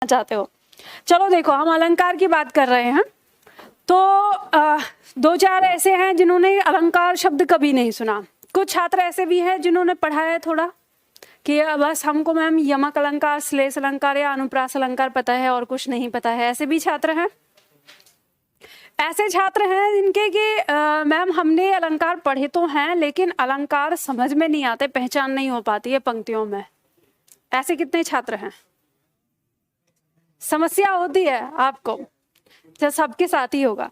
चाहते हो। चलो देखो, हम अलंकार की बात कर रहे हैं, तो दो चार ऐसे हैं जिन्होंने अलंकार शब्द कभी नहीं सुना। कुछ छात्र ऐसे भी हैं जिन्होंने पढ़ा है थोड़ा कि बस हमको मैम यमक अलंकार, श्लेष अलंकार या अनुप्रास अलंकार पता है और कुछ नहीं पता है, ऐसे भी छात्र हैं। ऐसे छात्र हैं जिनके कि मैम हमने अलंकार पढ़े तो हैं लेकिन अलंकार समझ में नहीं आते, पहचान नहीं हो पाती है पंक्तियों में। ऐसे कितने छात्र हैं? समस्या होती है आपको, जो सबके साथ ही होगा।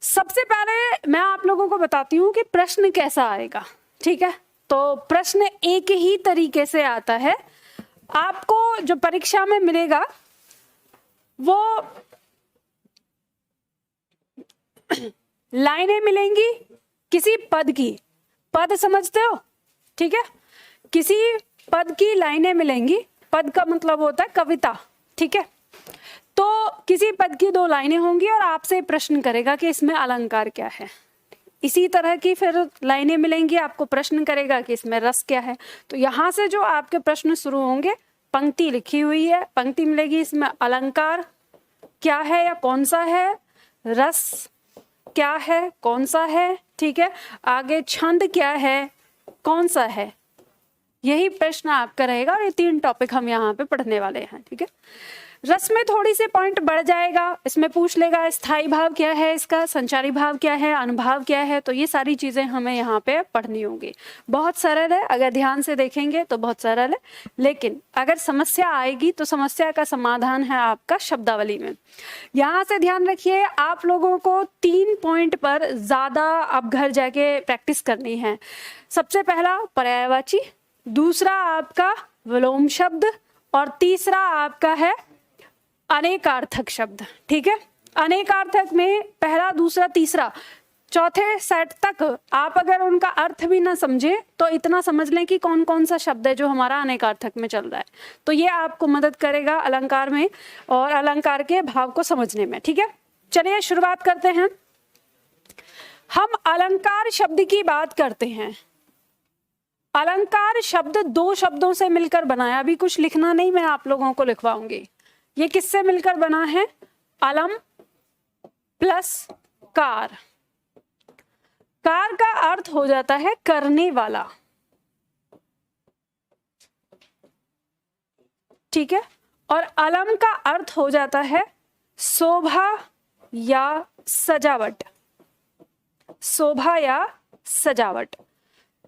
सबसे पहले मैं आप लोगों को बताती हूँ कि प्रश्न कैसा आएगा, ठीक है। तो प्रश्न एक ही तरीके से आता है। आपको जो परीक्षा में मिलेगा वो लाइनें मिलेंगी किसी पद की, पद समझते हो, ठीक है। किसी पद की लाइनें मिलेंगी, पद का मतलब होता है कविता, ठीक है। तो किसी पद की दो लाइनें होंगी और आपसे प्रश्न करेगा कि इसमें अलंकार क्या है। इसी तरह की फिर लाइनें मिलेंगी, आपको प्रश्न करेगा कि इसमें रस क्या है। तो यहाँ से जो आपके प्रश्न शुरू होंगे, पंक्ति लिखी हुई है, पंक्ति मिलेगी, इसमें अलंकार क्या है या कौन सा है, रस क्या है कौन सा है, ठीक है। आगे छंद क्या है कौन सा है, यही प्रश्न आपका रहेगा। और ये 3 टॉपिक हम यहाँ पे पढ़ने वाले हैं, ठीक है। रस में थोड़ी से पॉइंट बढ़ जाएगा, इसमें पूछ लेगा स्थायी भाव क्या है इसका, संचारी भाव क्या है, अनुभाव क्या है। तो ये सारी चीजें हमें यहाँ पे पढ़नी होंगी। बहुत सरल है, अगर ध्यान से देखेंगे तो बहुत सरल है, लेकिन अगर समस्या आएगी तो समस्या का समाधान है आपका शब्दावली में। यहाँ से ध्यान रखिए, आप लोगों को 3 पॉइंट पर ज्यादा अब घर जाके प्रैक्टिस करनी है। सबसे पहला पर्यायवाची, दूसरा आपका विलोम शब्द, और तीसरा आपका है अनेकार्थक शब्द, ठीक है। अनेकार्थक में पहला, दूसरा, तीसरा, चौथे सेट तक आप अगर उनका अर्थ भी ना समझे तो इतना समझ लें कि कौन कौन सा शब्द है जो हमारा अनेकार्थक में चल रहा है। तो ये आपको मदद करेगा अलंकार में और अलंकार के भाव को समझने में, ठीक है। चलिए शुरुआत करते हैं। हम अलंकार शब्द की बात करते हैं। अलंकार शब्द 2 शब्दों से मिलकर बनाया, अभी कुछ लिखना नहीं, मैं आप लोगों को लिखवाऊंगी। ये किससे मिलकर बना है? अलम प्लस कार। कार का अर्थ हो जाता है करने वाला, ठीक है। और अलम का अर्थ हो जाता है शोभा या सजावट, शोभा या सजावट।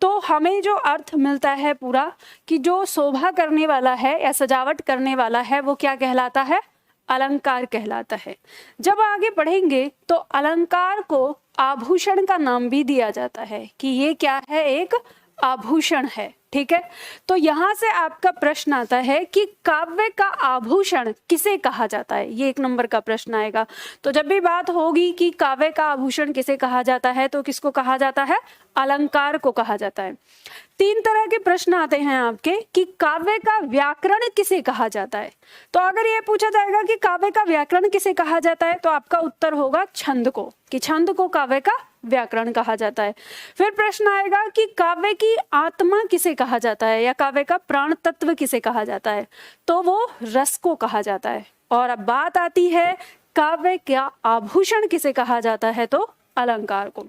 तो हमें जो अर्थ मिलता है पूरा कि जो शोभा करने वाला है या सजावट करने वाला है वो क्या कहलाता है? अलंकार कहलाता है। जब आगे पढ़ेंगे तो अलंकार को आभूषण का नाम भी दिया जाता है कि ये क्या है, एक आभूषण है, ठीक है। तो यहाँ से आपका प्रश्न आता है कि काव्य का आभूषण किसे कहा जाता है, ये 1 नंबर का प्रश्न आएगा। तो जब भी बात होगी कि काव्य का आभूषण किसे कहा जाता है तो किसको कहा जाता है? अलंकार को कहा जाता है। 3 तरह के प्रश्न आते हैं आपके कि काव्य का व्याकरण किसे कहा जाता है। तो अगर ये पूछा जाएगा कि काव्य का व्याकरण किसे कहा जाता है तो आपका उत्तर होगा छंद को, कि छंद को काव्य का व्याकरण कहा जाता है। फिर प्रश्न आएगा कि काव्य की आत्मा किसे कहा जाता है या काव्य का प्राण तत्व किसे कहा जाता है, तो वो रस को कहा जाता है। और अब बात आती है काव्य का आभूषण किसे कहा जाता है, तो अलंकार को।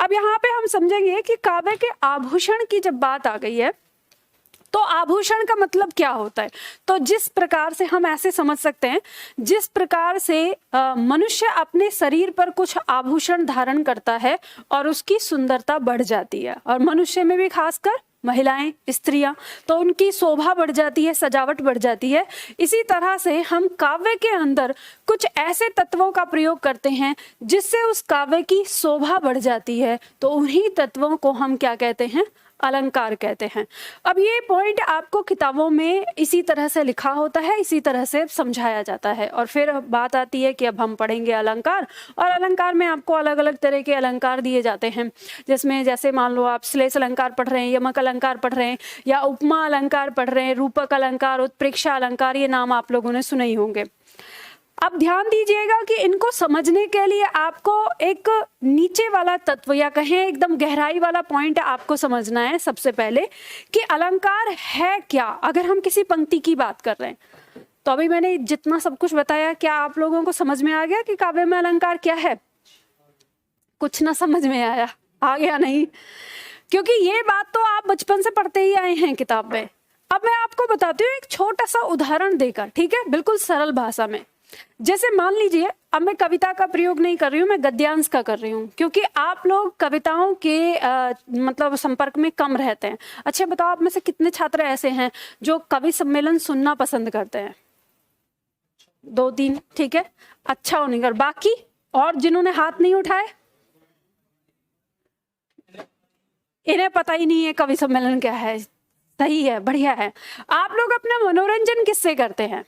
अब यहाँ पे हम समझेंगे कि काव्य के आभूषण की जब बात आ गई है तो आभूषण का मतलब क्या होता है। तो जिस प्रकार से हम ऐसे समझ सकते हैं, जिस प्रकार से मनुष्य अपने शरीर पर कुछ आभूषण धारण करता है और उसकी सुंदरता बढ़ जाती है, और मनुष्य में भी खासकर महिलाएं, स्त्रियां, तो उनकी शोभा बढ़ जाती है, सजावट बढ़ जाती है। इसी तरह से हम काव्य के अंदर कुछ ऐसे तत्वों का प्रयोग करते हैं जिससे उस काव्य की शोभा बढ़ जाती है, तो उन्हीं तत्वों को हम क्या कहते हैं? अलंकार कहते हैं। अब ये पॉइंट आपको किताबों में इसी तरह से लिखा होता है, इसी तरह से समझाया जाता है। और फिर बात आती है कि अब हम पढ़ेंगे अलंकार, और अलंकार में आपको अलग अलग तरह के अलंकार दिए जाते हैं, जिसमें जैसे मान लो आप श्लेष अलंकार पढ़ रहे हैं, यमक अलंकार पढ़ रहे हैं, या उपमा अलंकार पढ़ रहे हैं, रूपक अलंकार, उत्प्रेक्षा अलंकार, ये नाम आप लोगों ने सुने ही होंगे। अब ध्यान दीजिएगा कि इनको समझने के लिए आपको एक नीचे वाला तत्व या कहें एकदम गहराई वाला पॉइंट आपको समझना है सबसे पहले कि अलंकार है क्या। अगर हम किसी पंक्ति की बात कर रहे हैं तो अभी मैंने जितना सब कुछ बताया, क्या आप लोगों को समझ में आ गया कि काव्य में अलंकार क्या है? कुछ ना समझ में आया, आ गया नहीं, क्योंकि ये बात तो आप बचपन से पढ़ते ही आए हैं किताब में। अब मैं आपको बताती हूँ एक छोटा सा उदाहरण देकर, ठीक है, बिल्कुल सरल भाषा में। जैसे मान लीजिए, अब मैं कविता का प्रयोग नहीं कर रही हूँ, मैं गद्यांश का कर रही हूँ, क्योंकि आप लोग कविताओं के मतलब संपर्क में कम रहते हैं। अच्छा बताओ, आप में से कितने छात्र ऐसे हैं जो कवि सम्मेलन सुनना पसंद करते हैं? 2-3, ठीक है, अच्छा होने का। बाकी और जिन्होंने हाथ नहीं उठाए, इन्हें पता ही नहीं है कवि सम्मेलन क्या है। सही है, बढ़िया है। आप लोग अपना मनोरंजन किससे करते हैं?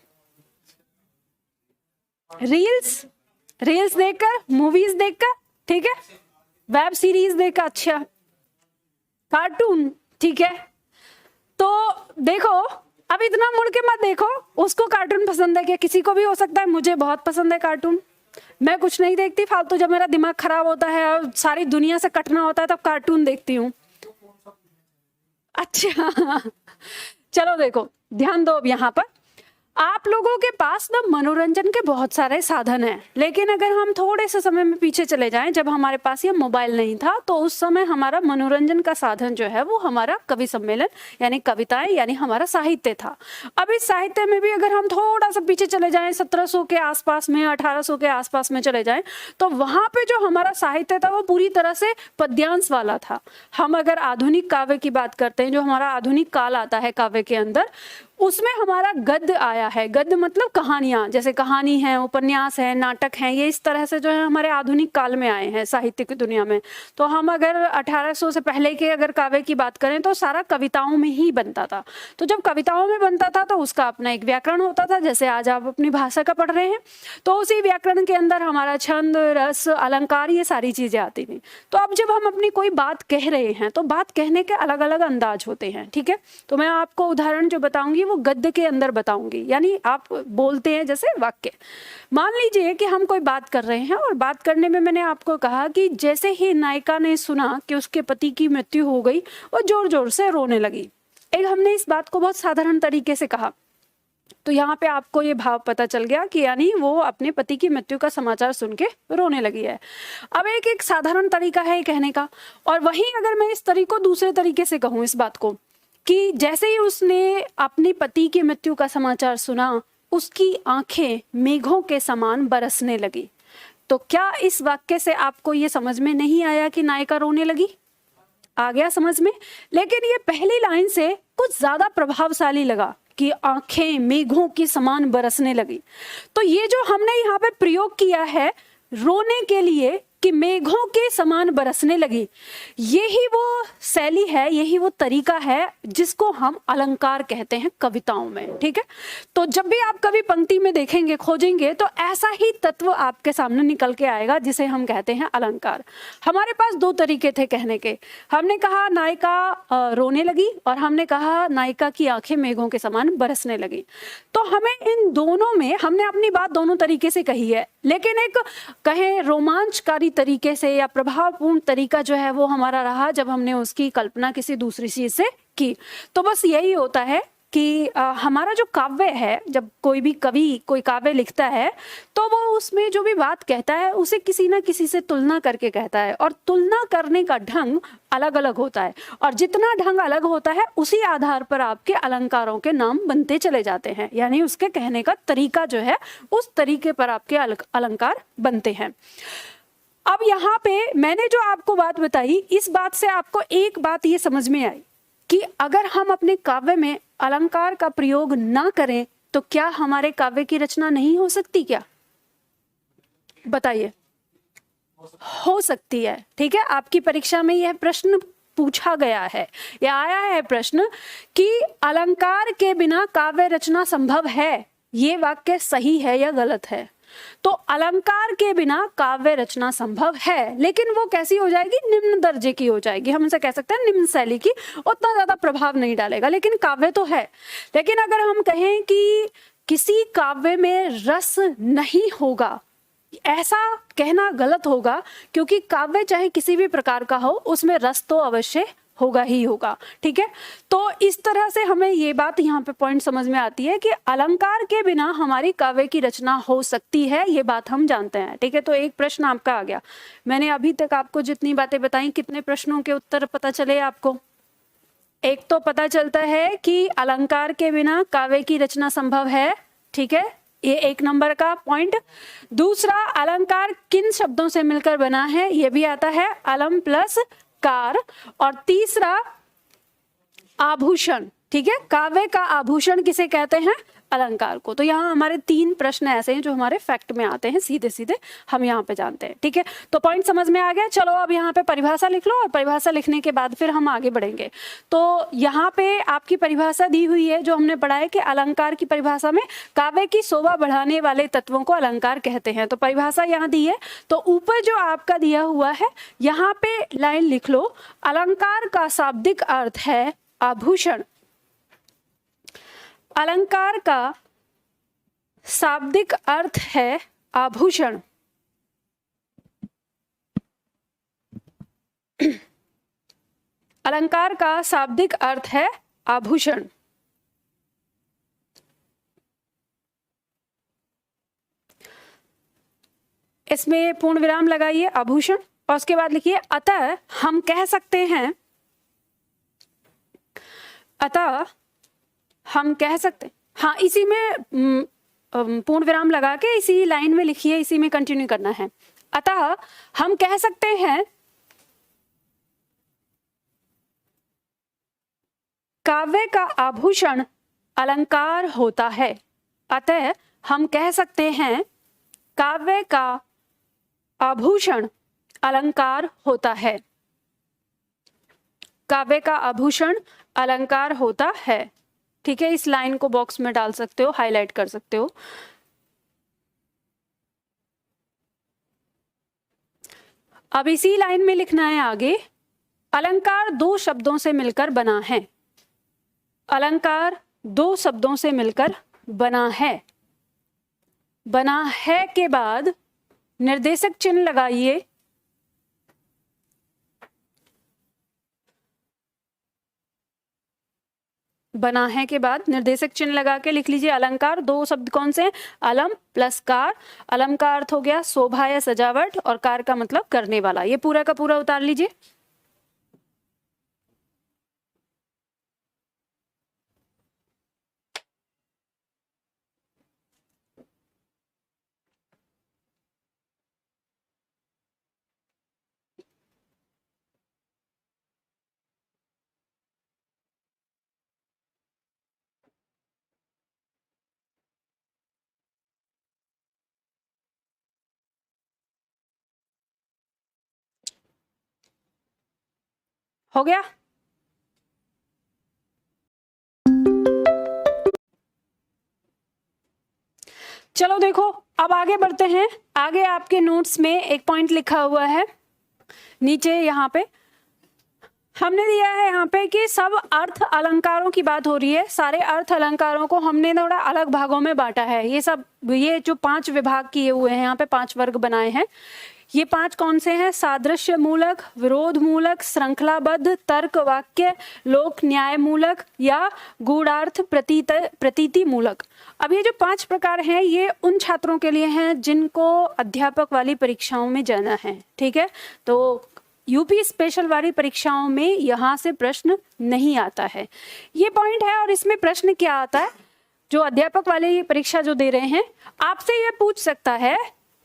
रील्स देखकर, मूवीज देखकर, ठीक है, वेब सीरीज देखकर, अच्छा, कार्टून, ठीक है। तो देखो, अब इतना मुड़ के मत देखो, उसको कार्टून पसंद है क्या? किसी को भी हो सकता है, मुझे बहुत पसंद है कार्टून। मैं कुछ नहीं देखती फालतू, जब मेरा दिमाग खराब होता है और सारी दुनिया से कटना होता है तब कार्टून देखती हूँ। अच्छा चलो देखो, ध्यान दो। अब यहाँ पर आप लोगों के पास ना मनोरंजन के बहुत सारे साधन हैं, लेकिन अगर हम थोड़े से समय में पीछे चले जाएं, जब हमारे पास ये मोबाइल नहीं था, तो उस समय हमारा मनोरंजन का साधन जो है वो हमारा कवि सम्मेलन यानी कविताएं यानी हमारा साहित्य था। अब इस साहित्य में भी अगर हम थोड़ा सा पीछे चले जाएं, 1700 के आसपास में, 1800 के आसपास में चले जाएं, तो वहां पे जो हमारा साहित्य था वो पूरी तरह से पद्यांश वाला था। हम अगर आधुनिक काव्य की बात करते हैं, जो हमारा आधुनिक काल आता है काव्य के अंदर, उसमें हमारा गद्य आया है। गद्य मतलब कहानियां, जैसे कहानी है, उपन्यास है, नाटक है, ये इस तरह से जो है हमारे आधुनिक काल में आए हैं साहित्य की दुनिया में। तो हम अगर 1800 से पहले के अगर काव्य की बात करें तो सारा कविताओं में ही बनता था। तो जब कविताओं में बनता था तो उसका अपना एक व्याकरण होता था, जैसे आज आप अपनी भाषा का पढ़ रहे हैं, तो उसी व्याकरण के अंदर हमारा छंद, रस, अलंकार, ये सारी चीजें आती थी। तो अब जब हम अपनी कोई बात कह रहे हैं तो बात कहने के अलग अलग अंदाज होते हैं, ठीक है। तो मैं आपको उदाहरण जो बताऊंगी वो गद्य के अंदर बताऊंगी, यानी आप बोलते हैं जैसे वाक्य। मान लीजिए कि हम कोई बात कर रहे हैं और बात करने में मैंने आपको कहा कि जैसे ही नायिका ने सुना कि उसके पति की मृत्यु हो गई, वो जोर जोर से रोने लगी। एक हमने इस बात को बहुत साधारण तरीके से कहा, तो यहाँ पे आपको ये भाव पता चल गया कि यानी वो अपने पति की मृत्यु का समाचार सुन के रोने लगी है। अब एक साधारण तरीका है कहने का, और वहीं अगर मैं इस तरीको दूसरे तरीके से कहूँ इस बात को कि जैसे ही उसने अपने पति की मृत्यु का समाचार सुना, उसकी आंखें मेघों के समान बरसने लगी। तो क्या इस वाक्य से आपको ये समझ में नहीं आया कि नायिका रोने लगी? आ गया समझ में? लेकिन ये पहली लाइन से कुछ ज्यादा प्रभावशाली लगा कि आंखें मेघों के समान बरसने लगी। तो ये जो हमने यहाँ पे प्रयोग किया है रोने के लिए कि मेघों के समान बरसने लगी, यही वो शैली है, यही वो तरीका है जिसको हम अलंकार कहते हैं कविताओं में, ठीक है। तो जब भी आप कवि पंक्ति में देखेंगे, खोजेंगे, तो ऐसा ही तत्व आपके सामने निकल के आएगा जिसे हम कहते हैं अलंकार। हमारे पास दो तरीके थे कहने के। हमने कहा नायिका रोने लगी और हमने कहा नायिका की आंखें मेघों के समान बरसने लगी। तो हमें इन दोनों में हमने अपनी बात दोनों तरीके से कही है, लेकिन एक कहें रोमांचकारी तरीके से या प्रभावपूर्ण तरीका जो है वो हमारा रहा जब हमने उसकी कल्पना किसी दूसरी चीज से की। तो बस यही होता है कि हमारा जो काव्य है, जब कोई भी कवि कोई काव्य लिखता है तो वो उसमें जो भी बात कहता है उसे किसी ना किसी से तुलना करके कहता है, और तुलना करने का ढंग अलग अलग होता है, और जितना ढंग अलग होता है उसी आधार पर आपके अलंकारों के नाम बनते चले जाते हैं, यानी उसके कहने का तरीका जो है उस तरीके पर आपके अलंकार बनते हैं। अब यहाँ पे मैंने जो आपको बात बताई, इस बात से आपको एक बात ये समझ में आई कि अगर हम अपने काव्य में अलंकार का प्रयोग ना करें तो क्या हमारे काव्य की रचना नहीं हो सकती? क्या बताइए? हो सकती है, ठीक है। आपकी परीक्षा में यह प्रश्न पूछा गया है या आया है प्रश्न कि अलंकार के बिना काव्य रचना संभव है, ये वाक्य सही है या गलत है? तो अलंकार के बिना काव्य रचना संभव है, लेकिन वो कैसी हो जाएगी? निम्न दर्जे की हो जाएगी। हम इसे कह सकते हैं निम्न शैली की, उतना ज्यादा प्रभाव नहीं डालेगा, लेकिन काव्य तो है। लेकिन अगर हम कहें कि किसी काव्य में रस नहीं होगा, ऐसा कहना गलत होगा, क्योंकि काव्य चाहे किसी भी प्रकार का हो उसमें रस तो अवश्य होगा ही होगा। ठीक है, तो इस तरह से हमें ये बात यहाँ पे पॉइंट समझ में आती है कि अलंकार के बिना हमारी काव्य की रचना हो सकती है, ये बात हम जानते हैं। ठीक है, तो एक प्रश्न आपका आ गया। मैंने अभी तक आपको जितनी बातें बताई, कितने प्रश्नों के उत्तर पता चले आपको? एक तो पता चलता है कि अलंकार के बिना काव्य की रचना संभव है। ठीक है, ये 1 नंबर का पॉइंट। दूसरा, अलंकार किन शब्दों से मिलकर बना है, ये भी आता है, अलम प्लस कार। और तीसरा, आभूषण। ठीक है, काव्य का आभूषण किसे कहते हैं? अलंकार को। तो यहाँ हमारे 3 प्रश्न ऐसे हैं जो हमारे फैक्ट में आते हैं, सीधे सीधे हम यहाँ पे जानते हैं। ठीक है, तो पॉइंट समझ में आ गया। चलो अब यहाँ पे परिभाषा लिख लो, और परिभाषा लिखने के बाद फिर हम आगे बढ़ेंगे। तो यहाँ पे आपकी परिभाषा दी हुई है, जो हमने पढ़ा है कि अलंकार की परिभाषा में काव्य की शोभा बढ़ाने वाले तत्वों को अलंकार कहते हैं। तो परिभाषा यहाँ दी है, तो ऊपर जो आपका दिया हुआ है यहाँ पे लाइन लिख लो, अलंकार का शाब्दिक अर्थ है आभूषण। अलंकार का शाब्दिक अर्थ है आभूषण। अलंकार का शाब्दिक अर्थ है आभूषण। इसमें पूर्ण विराम लगाइए, आभूषण, और उसके बाद लिखिए अतः हम कह सकते हैं, अतः हम कह सकते, हाँ इसी में पूर्ण विराम लगा के इसी लाइन में लिखिए, इसी में कंटिन्यू करना है। अतः हम कह सकते हैं काव्य का आभूषण अलंकार होता है। अतः हम कह सकते हैं काव्य का आभूषण अलंकार होता है। काव्य का आभूषण अलंकार होता है। ठीक है, इस लाइन को बॉक्स में डाल सकते हो, हाईलाइट कर सकते हो। अब इसी लाइन में लिखना है आगे, अलंकार 2 शब्दों से मिलकर बना है। अलंकार 2 शब्दों से मिलकर बना है। बना है के बाद निर्देशक चिन्ह लगाइए। बना है के बाद निर्देशक चिन्ह लगा के लिख लीजिए अलंकार। 2 शब्द कौन से हैं? अलम प्लस कार। अलम का अर्थ हो गया शोभा या सजावट, और कार का मतलब करने वाला। ये पूरा का पूरा उतार लीजिए। हो गया? चलो देखो, अब आगे बढ़ते हैं। आगे आपके नोट्स में एक पॉइंट लिखा हुआ है नीचे, यहाँ पे हमने दिया है यहाँ पे कि सब अर्थ अलंकारों की बात हो रही है। सारे अर्थ अलंकारों को हमने थोड़ा अलग भागों में बांटा है। ये जो 5 विभाग किए हुए हैं, यहाँ पे 5 वर्ग बनाए हैं। ये 5 कौन से हैं? सादृश्य मूलक, विरोध मूलक, श्रृंखलाबद्ध, तर्क वाक्य, लोक न्याय मूलक या गूढ़ार्थ प्रतीति मूलक। अब ये जो 5 प्रकार हैं, ये उन छात्रों के लिए हैं जिनको अध्यापक वाली परीक्षाओं में जाना है। ठीक है, तो यूपी स्पेशल वाली परीक्षाओं में यहाँ से प्रश्न नहीं आता है, ये पॉइंट है। और इसमें प्रश्न क्या आता है, जो अध्यापक वाली परीक्षा जो दे रहे हैं, आपसे ये पूछ सकता है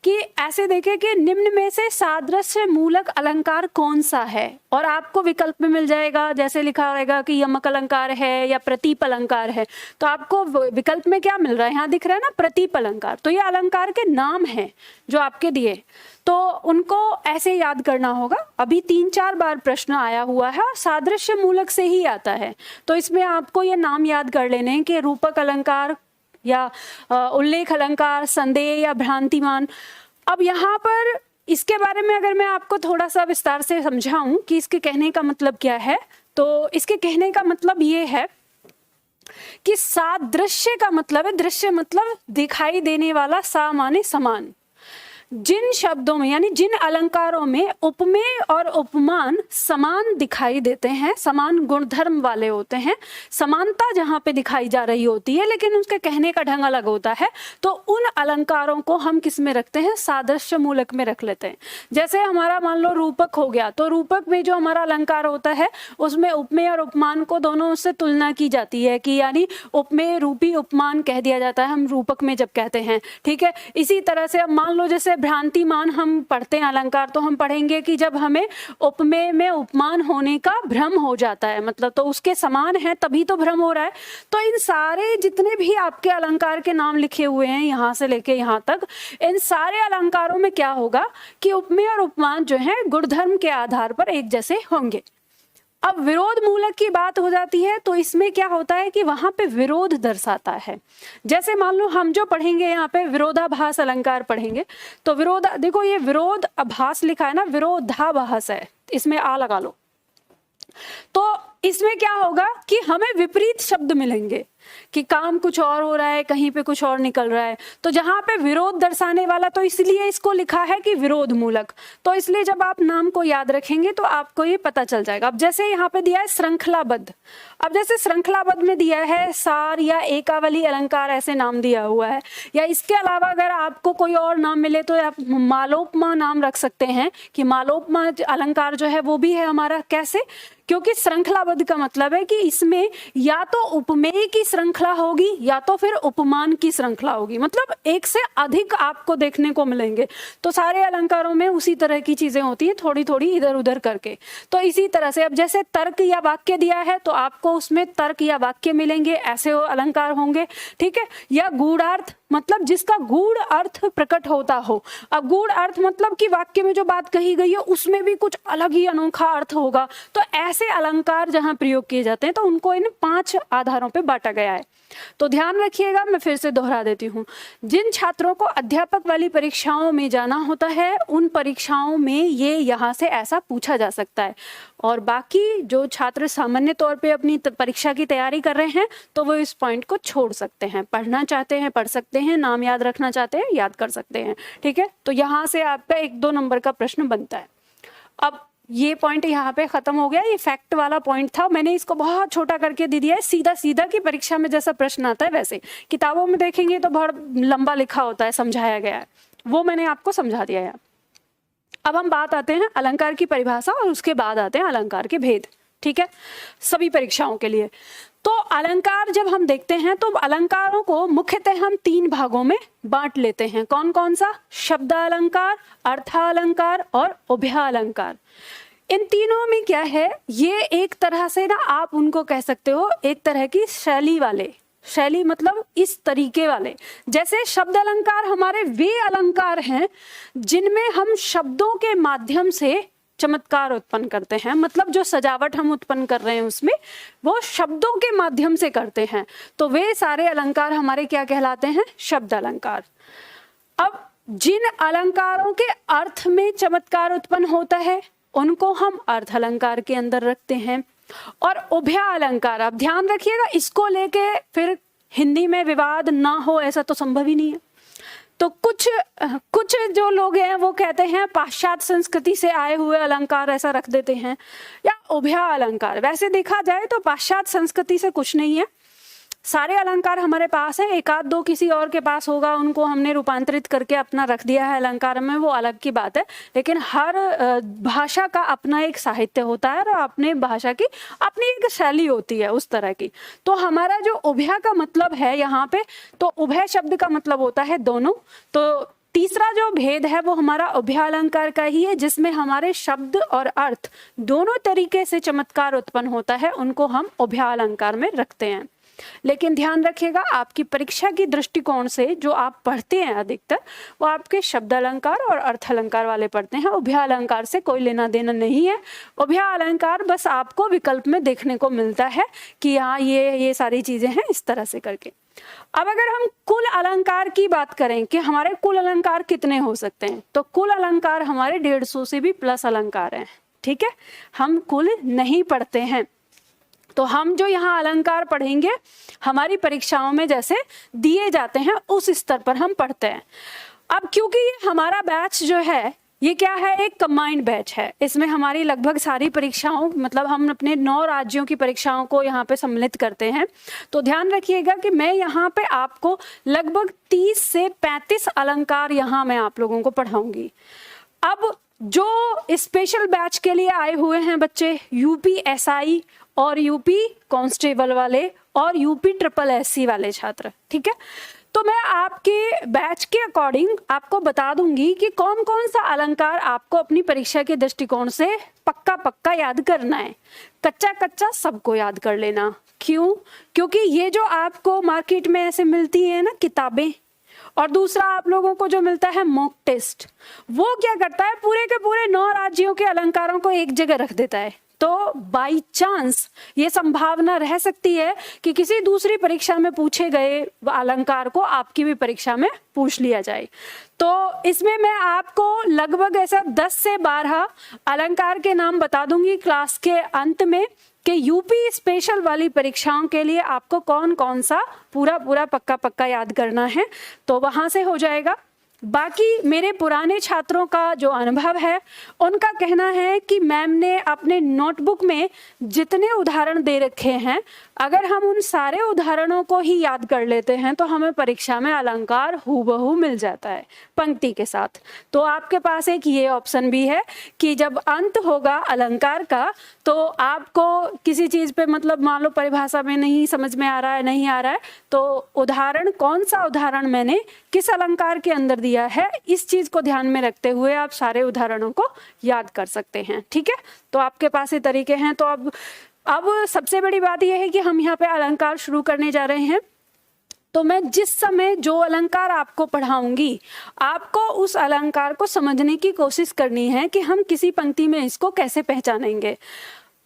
कि ऐसे देखें कि निम्न में से सादृश्य मूलक अलंकार कौन सा है, और आपको विकल्प में मिल जाएगा, जैसे लिखा रहेगा कि यमक अलंकार है या प्रतीप अलंकार है। तो आपको विकल्प में क्या मिल रहा है, यहाँ दिख रहा है ना, प्रतीप अलंकार। तो ये अलंकार के नाम हैं जो आपके दिए, तो उनको ऐसे याद करना होगा। अभी 3-4 बार प्रश्न आया हुआ है और सादृश्य मूलक से ही आता है, तो इसमें आपको ये नाम याद कर लेने हैं कि रूपक अलंकार या उल्लेख अलंकार, संदेह या भ्रांतिमान। अब यहाँ पर इसके बारे में अगर मैं आपको थोड़ा सा विस्तार से समझाऊं कि इसके कहने का मतलब क्या है, तो इसके कहने का मतलब ये है कि सादृश्य का मतलब है, दृश्य मतलब दिखाई देने वाला, सा माने समान। जिन शब्दों में यानी जिन अलंकारों में उपमेय और उपमान समान दिखाई देते हैं, समान गुणधर्म वाले होते हैं, समानता जहाँ पे दिखाई जा रही होती है लेकिन उसके कहने का ढंग अलग होता है, तो उन अलंकारों को हम किस में रखते हैं, सादृश्य मूलक में रख लेते हैं। जैसे हमारा मान लो रूपक हो गया, तो रूपक में जो हमारा अलंकार होता है उसमें उपमेय और उपमान को दोनों से तुलना की जाती है, कि यानी उपमेय रूपी उपमान कह दिया जाता है हम रूपक में जब कहते हैं, ठीक है। इसी तरह से अब मान लो जैसे भ्रांतिमान हम पढ़ते हैं अलंकार, तो हम पढ़ेंगे कि जब हमें उपमेय में उपमान होने का भ्रम हो जाता है, मतलब तो उसके समान है तभी तो भ्रम हो रहा है। तो इन सारे जितने भी आपके अलंकार के नाम लिखे हुए हैं यहाँ से लेके यहाँ तक, इन सारे अलंकारों में क्या होगा कि उपमेय और उपमान जो है गुणधर्म के आधार पर एक जैसे होंगे। अब विरोध मूलक की बात हो जाती है, तो इसमें क्या होता है कि वहां पे विरोध दर्शाता है। जैसे मान लो हम जो पढ़ेंगे यहाँ पे विरोधाभास अलंकार पढ़ेंगे, तो विरोध, देखो ये विरोध आभास लिखा है ना, विरोधाभास है, इसमें आ लगा लो। तो इसमें क्या होगा कि हमें विपरीत शब्द मिलेंगे कि काम कुछ और हो रहा है, कहीं पे कुछ और निकल रहा है। तो जहां पे विरोध दर्शाने वाला, तो इसलिए इसको लिखा है कि विरोध मूलक। तो इसलिए जब आप नाम को याद रखेंगे तो आपको ये पता चल जाएगा। अब जैसे यहाँ पे दिया है श्रृंखलाबद्ध, अब जैसे श्रृंखलाबद्ध में दिया है सार या एकावली अलंकार ऐसे नाम दिया हुआ है, या इसके अलावा अगर आपको कोई और नाम मिले तो आप मालोपमा नाम रख सकते हैं कि मालोपमा अलंकार जो है वो भी है हमारा। कैसे? क्योंकि श्रृंखलाबद्ध का मतलब है कि इसमें या तो उपमेय की श्रृंखला होगी या तो फिर उपमान की श्रृंखला होगी, मतलब एक से अधिक आपको देखने को मिलेंगे। तो सारे अलंकारों में उसी तरह की चीजें होती हैं, थोड़ी थोड़ी इधर उधर करके। तो इसी तरह से अब जैसे तर्क या वाक्य दिया है तो आपको उसमें तर्क या वाक्य मिलेंगे, ऐसे अलंकार होंगे, ठीक है। या गूढ़ार्थ, मतलब जिसका गूढ़ अर्थ प्रकट होता हो। अब गूढ़ अर्थ मतलब कि वाक्य में जो बात कही गई है उसमें भी कुछ अलग ही अनोखा अर्थ होगा। तो ऐसे अलंकार जहां प्रयोग किए जाते हैं तो उनको इन 5 आधारों पे बांटा गया है। तो ध्यान रखिएगा, मैं फिर से दोहरा देती हूँ। जिन छात्रों को अध्यापक वाली परीक्षाओं में जाना होता है उन परीक्षाओं में ये यहाँ से ऐसा पूछा जा सकता है, और बाकी जो छात्र सामान्य तौर पे अपनी परीक्षा की तैयारी कर रहे हैं तो वो इस पॉइंट को छोड़ सकते हैं। पढ़ना चाहते हैं पढ़ सकते हैं, नाम याद रखना चाहते हैं याद कर सकते हैं, ठीक है। तो यहाँ से आपका 1-2 नंबर का प्रश्न बनता है। अब ये पॉइंट यहाँ पे खत्म हो गया, ये फैक्ट वाला पॉइंट था। मैंने इसको बहुत छोटा करके दे दिया है, सीधा सीधा कि परीक्षा में जैसा प्रश्न आता है वैसे। किताबों में देखेंगे तो बहुत लंबा लिखा होता है, समझाया गया है, वो मैंने आपको समझा दिया है। अब हम बात आते हैं अलंकार की परिभाषा और उसके बाद आते हैं अलंकार के भेद, ठीक है, सभी परीक्षाओं के लिए। तो अलंकार जब हम देखते हैं तो अलंकारों को मुख्यतः हम 3 भागों में बांट लेते हैं। कौन कौन सा? शब्दालंकार, अर्थालंकार और उभयालंकार। इन तीनों में क्या है, ये एक तरह से ना आप उनको कह सकते हो एक तरह की शैली वाले, शैली मतलब इस तरीके वाले। जैसे शब्द अलंकार हमारे वे अलंकार हैं जिनमें हम शब्दों के माध्यम से चमत्कार उत्पन्न करते हैं, मतलब जो सजावट हम उत्पन्न कर रहे हैं उसमें वो शब्दों के माध्यम से करते हैं। तो वे सारे अलंकार हमारे क्या कहलाते हैं? शब्द अलंकार। अब जिन अलंकारों के अर्थ में चमत्कार उत्पन्न होता है उनको हम अर्थ अलंकार के अंदर रखते हैं। और उभया अलंकार, आप ध्यान रखिएगा, इसको लेके फिर हिंदी में विवाद ना हो ऐसा तो संभव ही नहीं है। तो कुछ जो लोग हैं वो कहते हैं पाश्चात्य संस्कृति से आए हुए अलंकार ऐसा रख देते हैं, या उभया अलंकार। वैसे देखा जाए तो पाश्चात्य संस्कृति से कुछ नहीं है, सारे अलंकार हमारे पास है, 1-2 किसी और के पास होगा, उनको हमने रूपांतरित करके अपना रख दिया है अलंकार में, वो अलग की बात है। लेकिन हर भाषा का अपना एक साहित्य होता है और अपने भाषा की अपनी एक शैली होती है उस तरह की। तो हमारा जो उभय का मतलब है यहाँ पे, तो उभय शब्द का मतलब होता है दोनों। तो तीसरा जो भेद है वो हमारा उभयालंकार का ही है, जिसमें हमारे शब्द और अर्थ दोनों तरीके से चमत्कार उत्पन्न होता है, उनको हम उभयालंकार में रखते हैं। लेकिन ध्यान रखिएगा, आपकी परीक्षा की दृष्टिकोण से जो आप पढ़ते हैं अधिकतर वो आपके शब्द अलंकार और अर्थ अलंकार वाले पढ़ते हैं, उभय अलंकार से कोई लेना देना नहीं है। उभय अलंकार बस आपको विकल्प में देखने को मिलता है कि हाँ ये सारी चीजें हैं इस तरह से करके। अब अगर हम कुल अलंकार की बात करें कि हमारे कुल अलंकार कितने हो सकते हैं, तो कुल अलंकार हमारे 150 से भी प्लस अलंकार हैं, ठीक है। हम कुल नहीं पढ़ते हैं, तो हम जो यहाँ अलंकार पढ़ेंगे हमारी परीक्षाओं में जैसे दिए जाते हैं उस स्तर पर हम पढ़ते हैं। अब क्योंकि ये हमारा बैच जो है ये क्या है, एक कंबाइंड बैच है, इसमें हमारी लगभग सारी परीक्षाओं, मतलब हम अपने 9 राज्यों की परीक्षाओं को यहाँ पे सम्मिलित करते हैं। तो ध्यान रखिएगा कि मैं यहाँ पे आपको लगभग 30 से 35 अलंकार यहाँ मैं आप लोगों को पढ़ाऊंगी। अब जो स्पेशल बैच के लिए आए हुए हैं बच्चे, यूपी एसआई और यूपी कांस्टेबल वाले और यूपी ट्रिपल एससी वाले छात्र, ठीक है, तो मैं आपके बैच के अकॉर्डिंग आपको बता दूंगी कि कौन कौन सा अलंकार आपको अपनी परीक्षा के दृष्टिकोण से पक्का पक्का याद करना है। कच्चा कच्चा सबको याद कर लेना। क्यों? क्योंकि ये जो आपको मार्केट में ऐसे मिलती है ना किताबें, और दूसरा आप लोगों को जो मिलता है मॉक टेस्ट, वो क्या करता है, पूरे के पूरे 9 राज्यों के अलंकारों को एक जगह रख देता है। तो बाई चांस ये संभावना रह सकती है कि किसी दूसरी परीक्षा में पूछे गए अलंकार को आपकी भी परीक्षा में पूछ लिया जाए। तो इसमें मैं आपको लगभग ऐसा 10 से 12 अलंकार के नाम बता दूंगी क्लास के अंत में कि यूपी स्पेशल वाली परीक्षाओं के लिए आपको कौन कौन सा पूरा पक्का पक्का याद करना है, तो वहां से हो जाएगा। बाकी मेरे पुराने छात्रों का जो अनुभव है, उनका कहना है कि मैम ने अपने नोटबुक में जितने उदाहरण दे रखे हैं, अगर हम उन सारे उदाहरणों को ही याद कर लेते हैं तो हमें परीक्षा में अलंकार हूबहू मिल जाता है पंक्ति के साथ। तो आपके पास एक ये ऑप्शन भी है कि जब अंत होगा अलंकार का, तो आपको किसी चीज पे, मतलब मान लो परिभाषा में नहीं समझ में आ रहा है, तो उदाहरण, कौन सा उदाहरण मैंने किस अलंकार के अंदर दिया है, इस चीज को ध्यान में रखते हुए आप सारे उदाहरणों को याद कर सकते हैं। ठीक है, तो आपके पास ये तरीके हैं। तो अब सबसे बड़ी बात यह है कि हम यहाँ पे अलंकार शुरू करने जा रहे हैं। तो मैं जिस समय जो अलंकार आपको पढ़ाऊंगी, आपको उस अलंकार को समझने की कोशिश करनी है कि हम किसी पंक्ति में इसको कैसे पहचानेंगे।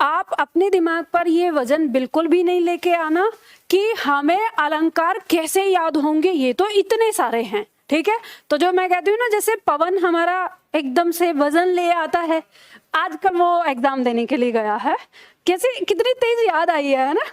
आप अपने दिमाग पर ये वजन बिल्कुल भी नहीं लेके आना कि हमें अलंकार कैसे याद होंगे, ये तो इतने सारे हैं। ठीक है, तो जो मैं कहती हूँ ना, जैसे पवन हमारा एकदम से वजन ले आता है, आजकल वो एग्जाम देने के लिए गया है, कैसे कितनी तेज याद आई है ना।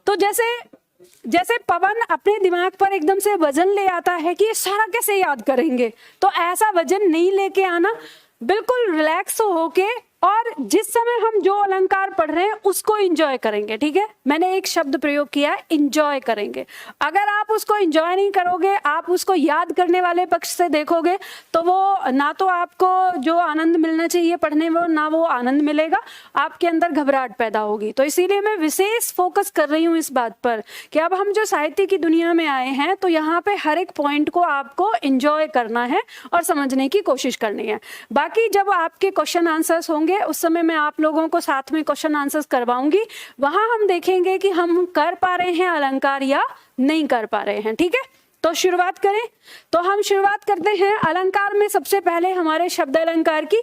तो जैसे पवन अपने दिमाग पर एकदम से वजन ले आता है कि ये सारा कैसे याद करेंगे, तो ऐसा वजन नहीं लेके आना, बिल्कुल रिलैक्स होके, और जिस समय हम जो अलंकार पढ़ रहे हैं उसको एंजॉय करेंगे। ठीक है, मैंने एक शब्द प्रयोग किया, एंजॉय करेंगे। अगर आप उसको एंजॉय नहीं करोगे, आप उसको याद करने वाले पक्ष से देखोगे, तो वो ना तो आपको जो आनंद मिलना चाहिए पढ़ने में, ना वो आनंद मिलेगा, आपके अंदर घबराहट पैदा होगी। तो इसीलिए मैं विशेष फोकस कर रही हूँ इस बात पर कि अब हम जो साहित्य की दुनिया में आए हैं, तो यहाँ पे हर एक पॉइंट को आपको एंजॉय करना है और समझने की कोशिश करनी है। बाकी जब आपके क्वेश्चन आंसर्स होंगे, उस समय मैं आप लोगों को साथ में क्वेश्चन आंसर्स करवाऊंगी, वहां हम देखेंगे कि हम कर पा रहे हैं अलंकार या नहीं कर पा रहे हैं। ठीक है, तो शुरुआत करें। तो हम शुरुआत करते हैं अलंकार में। सबसे पहले हमारे शब्द अलंकार की।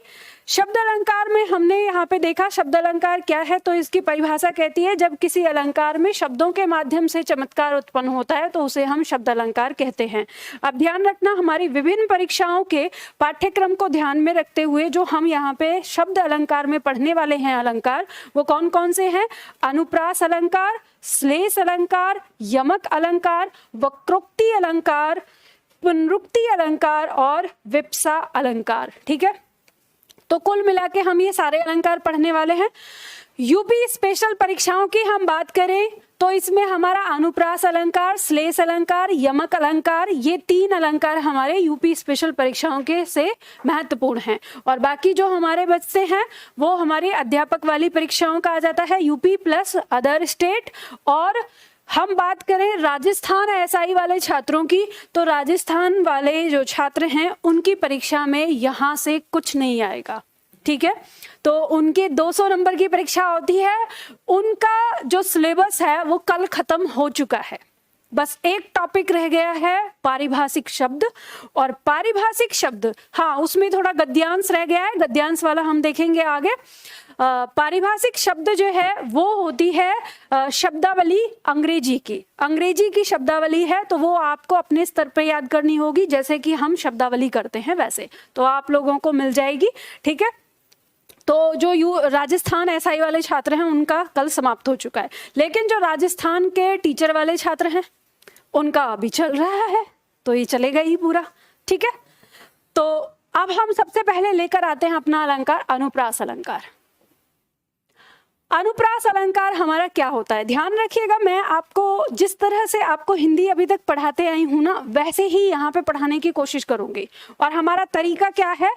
शब्द अलंकार में हमने यहाँ पे देखा शब्द अलंकार क्या है, तो इसकी परिभाषा कहती है, जब किसी अलंकार में शब्दों के माध्यम से चमत्कार उत्पन्न होता है तो उसे हम शब्द अलंकार कहते हैं। अब ध्यान रखना, हमारी विभिन्न परीक्षाओं के पाठ्यक्रम को ध्यान में रखते हुए जो हम यहाँ पे शब्द अलंकार में पढ़ने वाले हैं अलंकार, वो कौन कौन से हैं? अनुप्रास अलंकार, श्लेष अलंकार, यमक अलंकार, वक्रोक्ति अलंकार, पुनरुक्ति अलंकार और विप्सा अलंकार। ठीक है, तो कुल मिला के हम ये सारे अलंकार पढ़ने वाले हैं। यूपी स्पेशल परीक्षाओं की हम बात करें तो इसमें हमारा अनुप्रास अलंकार, श्लेष अलंकार, यमक अलंकार, ये 3 अलंकार हमारे यूपी स्पेशल परीक्षाओं के से महत्वपूर्ण हैं। और बाकी जो हमारे बचते हैं वो हमारी अध्यापक वाली परीक्षाओं का आ जाता है, यूपी प्लस अदर स्टेट। और हम बात करें राजस्थान एसआई वाले छात्रों की, तो राजस्थान वाले जो छात्र हैं उनकी परीक्षा में यहाँ से कुछ नहीं आएगा। ठीक है, तो उनके 200 नंबर की परीक्षा होती है, उनका जो सिलेबस है वो कल खत्म हो चुका है। बस एक टॉपिक रह गया है, पारिभाषिक शब्द। और पारिभाषिक शब्द, हाँ उसमें थोड़ा गद्यांश रह गया है, गद्यांश वाला हम देखेंगे आगे। पारिभाषिक शब्द जो है वो होती है शब्दावली अंग्रेजी की शब्दावली है, तो वो आपको अपने स्तर पे याद करनी होगी, जैसे कि हम शब्दावली करते हैं वैसे, तो आप लोगों को मिल जाएगी। ठीक है, तो जो राजस्थान एसआई वाले छात्र हैं उनका कल समाप्त हो चुका है, लेकिन जो राजस्थान के टीचर वाले छात्र हैं उनका अभी चल रहा है, तो ये चलेगा ही पूरा। ठीक है, तो अब हम सबसे पहले लेकर आते हैं अपना अलंकार अनुप्रास अलंकार। अनुप्रास अलंकार हमारा क्या होता है, ध्यान रखिएगा, मैं आपको जिस तरह से आपको हिंदी अभी तक पढ़ाते आई हूं ना, वैसे ही यहाँ पे पढ़ाने की कोशिश करूंगी। और हमारा तरीका क्या है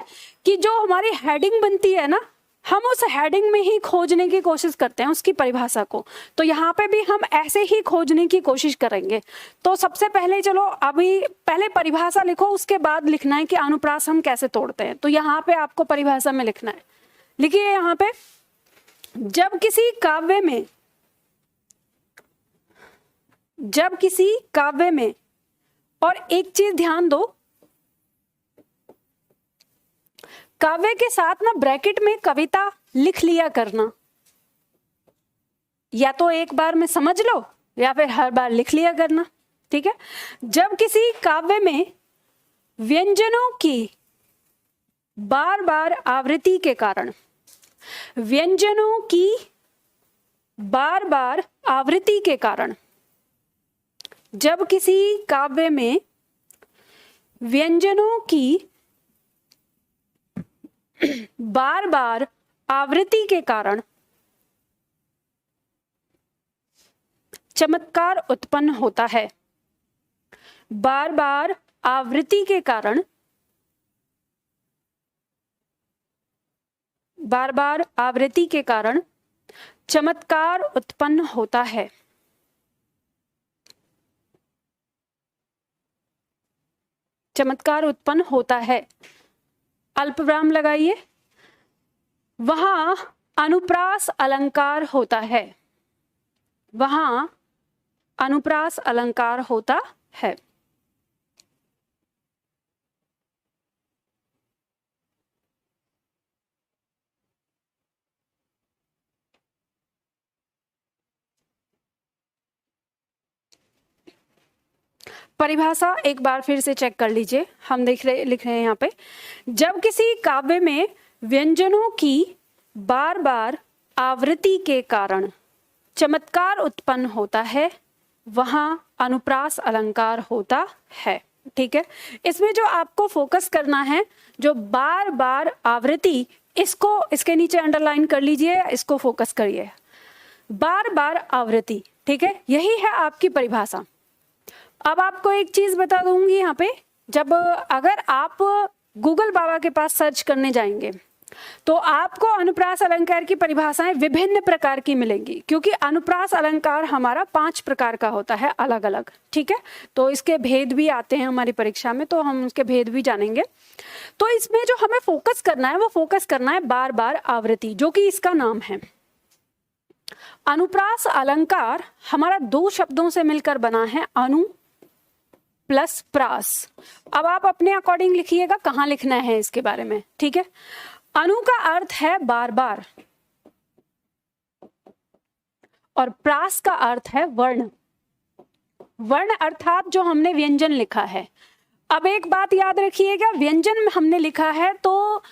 कि जो हमारी हेडिंग बनती है ना, हम उस हेडिंग में ही खोजने की कोशिश करते हैं उसकी परिभाषा को। तो यहाँ पे भी हम ऐसे ही खोजने की कोशिश करेंगे। तो सबसे पहले चलो अभी पहले परिभाषा लिखो, उसके बाद लिखना है कि अनुप्रास हम कैसे तोड़ते हैं। तो यहाँ पे आपको परिभाषा में लिखना है, लिखिए यहाँ पे, जब किसी काव्य में, और एक चीज ध्यान दो, काव्य के साथ ना ब्रैकेट में कविता लिख लिया करना, या तो एक बार में समझ लो या फिर हर बार लिख लिया करना, ठीक है। जब किसी काव्य में व्यंजनों की बार बार आवृत्ति के कारण, व्यंजनों की बार बार आवृत्ति के कारण, जब किसी काव्य में व्यंजनों की बार बार आवृत्ति के कारण चमत्कार उत्पन्न होता है, बार बार आवृत्ति के कारण, बार बार आवृत्ति के कारण चमत्कार उत्पन्न होता है। चमत्कार उत्पन्न होता है, अल्पविराम लगाइए, वहां अनुप्रास अलंकार होता है, वहां अनुप्रास अलंकार होता है। परिभाषा एक बार फिर से चेक कर लीजिए, हम लिख रहे हैं यहाँ पे, जब किसी काव्य में व्यंजनों की बार बार आवृत्ति के कारण चमत्कार उत्पन्न होता है, वहां अनुप्रास अलंकार होता है, ठीक है। इसमें जो आपको फोकस करना है, जो बार बार आवृत्ति, इसको इसके नीचे अंडरलाइन कर लीजिए, इसको फोकस करिए, बार बार आवृत्ति, ठीक है, यही है आपकी परिभाषा। अब आपको एक चीज बता दूंगी यहाँ पे, जब अगर आप गूगल बाबा के पास सर्च करने जाएंगे तो आपको अनुप्रास अलंकार की परिभाषाएं विभिन्न प्रकार की मिलेंगी, क्योंकि अनुप्रास अलंकार हमारा 5 प्रकार का होता है अलग अलग, ठीक है। तो इसके भेद भी आते हैं हमारी परीक्षा में, तो हम उसके भेद भी जानेंगे। तो इसमें जो हमें फोकस करना है वो फोकस करना है बार बार आवृत्ति, जो कि इसका नाम है। अनुप्रास अलंकार हमारा 2 शब्दों से मिलकर बना है, अनु प्लस प्रास। अब आप अपने अकॉर्डिंग लिखिएगा कहाँ लिखना है इसके बारे में, ठीक है। अनु का अर्थ है बार बार, और प्रास का अर्थ है वर्ण, वर्ण अर्थात जो हमने व्यंजन लिखा है। अब एक बात याद रखिएगा, व्यंजन में हमने लिखा है तो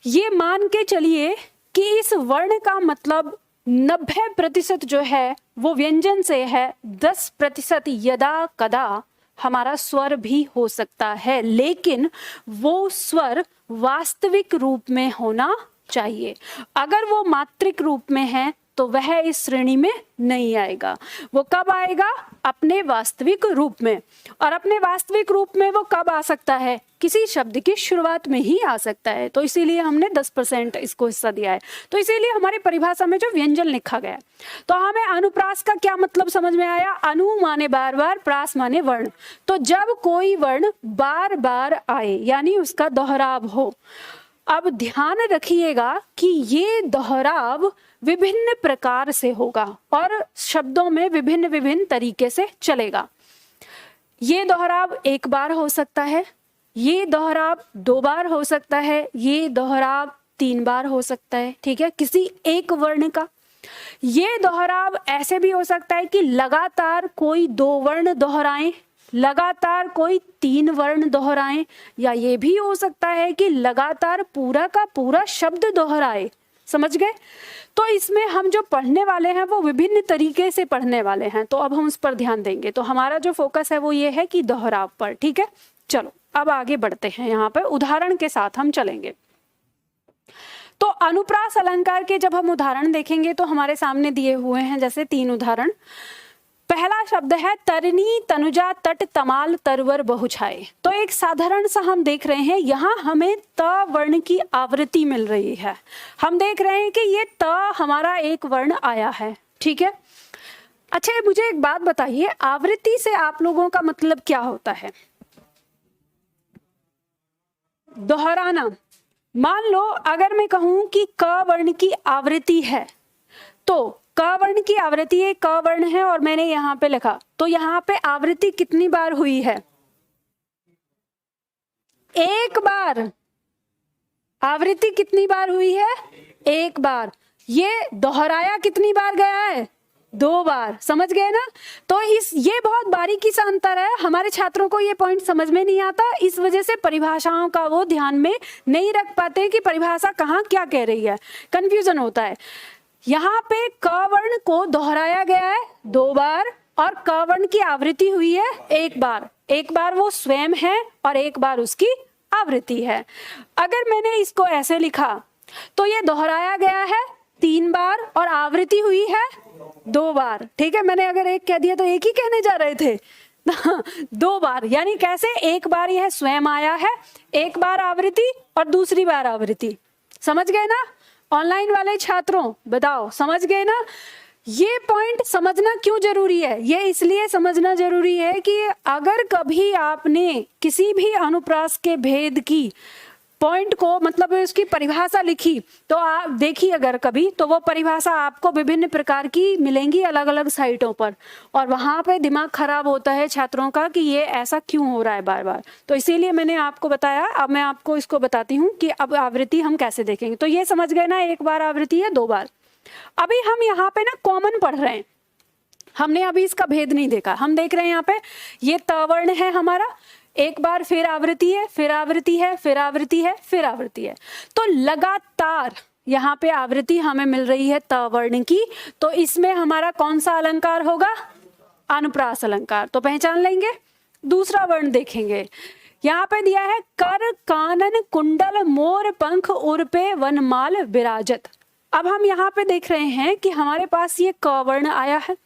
ये मान के चलिए कि इस वर्ण का मतलब 90% जो है वो व्यंजन से है, 10% यदा कदा हमारा स्वर भी हो सकता है, लेकिन वो स्वर वास्तविक रूप में होना चाहिए। अगर वो मात्रिक रूप में है तो वह इस श्रेणी में नहीं आएगा। वो कब आएगा? अपने वास्तविक रूप में। और अपने वास्तविक रूप में वो कब आ सकता है? किसी शब्द की शुरुआत में ही आ सकता है। तो इसीलिए हमने 10% इसको हिस्सा दिया है। तो इसीलिए हमारी परिभाषा में जो व्यंजन लिखा गया है, तो हमें अनुप्रास का क्या मतलब समझ में आया? अनु माने बार बार, प्रास माने वर्ण। तो जब कोई वर्ण बार बार आए यानी उसका दोहराव हो। अब ध्यान रखिएगा कि ये दोहराव विभिन्न प्रकार से होगा और शब्दों में विभिन्न विभिन्न तरीके से चलेगा। ये दोहराव 1 बार हो सकता है, ये दोहराव 2 बार हो सकता है, ये दोहराव 3 बार हो सकता है, ठीक है, किसी एक वर्ण का। ये दोहराव ऐसे भी हो सकता है कि लगातार कोई 2 वर्ण दोहराएं, लगातार कोई 3 वर्ण दोहराएं, या ये भी हो सकता है कि लगातार पूरा का पूरा शब्द दोहराए। समझ गए? तो इसमें हम जो पढ़ने वाले हैं वो विभिन्न तरीके से पढ़ने वाले हैं, तो अब हम उस पर ध्यान देंगे। तो हमारा जो फोकस है वो ये है कि दोहराव पर, ठीक है। चलो अब आगे बढ़ते हैं, यहाँ पे उदाहरण के साथ हम चलेंगे। तो अनुप्रास अलंकार के जब हम उदाहरण देखेंगे तो हमारे सामने दिए हुए हैं जैसे 3 उदाहरण। पहला शब्द है तरनी तनुजा तट तमाल तरवर बहुछाए। तो एक साधारण सा हम देख रहे हैं, यहाँ हमें त वर्ण की आवृत्ति मिल रही है। हम देख रहे हैं कि ये त हमारा एक वर्ण आया है, ठीक है। अच्छा, मुझे एक बात बताइए, आवृत्ति से आप लोगों का मतलब क्या होता है? दोहराना। मान लो अगर मैं कहूं कि क वर्ण की आवृत्ति है, तो क वर्ण की आवृत्ति, ये क वर्ण है और मैंने यहाँ पे लिखा, तो यहाँ पे आवृत्ति कितनी बार हुई है? एक बार। आवृत्ति कितनी बार हुई है? एक बार। ये दोहराया कितनी बार गया है? 2 बार। समझ गए ना? तो ये बहुत बारीकी सा अंतर है, हमारे छात्रों को ये पॉइंट समझ में नहीं आता, इस वजह से परिभाषाओं का वो ध्यान में नहीं रख पाते कि परिभाषा कहाँ क्या कह रही है, कंफ्यूजन होता है। यहाँ पे क वर्ण को दोहराया गया है 2 बार और क वर्ण की आवृत्ति हुई है 1 बार। एक बार वो स्वयं है और एक बार उसकी आवृत्ति है। अगर मैंने इसको ऐसे लिखा तो ये दोहराया गया है 3 बार और आवृत्ति हुई है 2 बार, ठीक है। मैंने अगर एक कह दिया तो एक ही कहने जा रहे थे 2 बार, यानी कैसे? एक बार यह स्वयं आया है, एक बार आवृत्ति और दूसरी बार आवृत्ति। समझ गए ना? ऑनलाइन वाले छात्रों बताओ, समझ गए ना? ये पॉइंट समझना क्यों जरूरी है? ये इसलिए समझना जरूरी है कि अगर कभी आपने किसी भी अनुप्रास के भेद की पॉइंट को, मतलब उसकी परिभाषा लिखी, तो आप देखिए अगर कभी, तो वो परिभाषा आपको विभिन्न प्रकार की मिलेंगी अलग अलग साइटों पर, और वहां पे दिमाग खराब होता है छात्रों का कि ये ऐसा क्यों हो रहा है बार बार। तो इसीलिए मैंने आपको बताया, अब मैं आपको इसको बताती हूँ कि अब आवृत्ति हम कैसे देखेंगे। तो ये समझ गए ना, 1 बार आवृत्ति है 2 बार। अभी हम यहाँ पे ना कॉमन पढ़ रहे हैं, हमने अभी इसका भेद नहीं देखा। हम देख रहे हैं यहाँ पे ये त वर्ण है हमारा, 1 बार फिर आवृत्ति है, फिर आवृत्ति है, फिर आवृत्ति है, फिर आवृत्ति है। तो लगातार यहाँ पे आवृत्ति हमें मिल रही है त वर्ण की, तो इसमें हमारा कौन सा अलंकार होगा? अनुप्रास अलंकार। तो पहचान लेंगे। दूसरा वर्ण देखेंगे, यहाँ पे दिया है कर कानन कुंडल मोर पंख उर पे वनमाल विराजत। अब हम यहाँ पे देख रहे हैं कि हमारे पास ये क वर्ण आया है।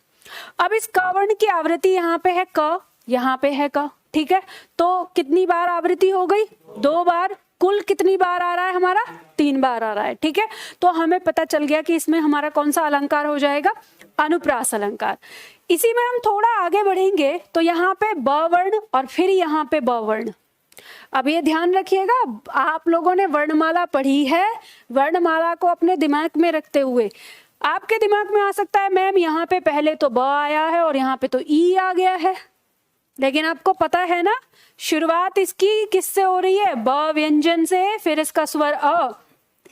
अब इस क वर्ण की आवृत्ति यहाँ पे है क, यहाँ पे है क, ठीक है। तो कितनी बार आवृत्ति हो गई? 2 बार। कुल कितनी बार आ रहा है हमारा? 3 बार आ रहा है, ठीक है। तो हमें पता चल गया कि इसमें हमारा कौन सा अलंकार हो जाएगा? अनुप्रास अलंकार। इसी में हम थोड़ा आगे बढ़ेंगे तो यहाँ पे ब वर्ण और फिर यहाँ पे ब वर्ण। अब ये ध्यान रखिएगा, आप लोगों ने वर्णमाला पढ़ी है, वर्णमाला को अपने दिमाग में रखते हुए आपके दिमाग में आ सकता है मैम यहाँ पे पहले तो ब आया है और यहाँ पे तो ई आ गया है, लेकिन आपको पता है ना शुरुआत इसकी किससे हो रही है? ब व्यंजन से, फिर इसका स्वर अ।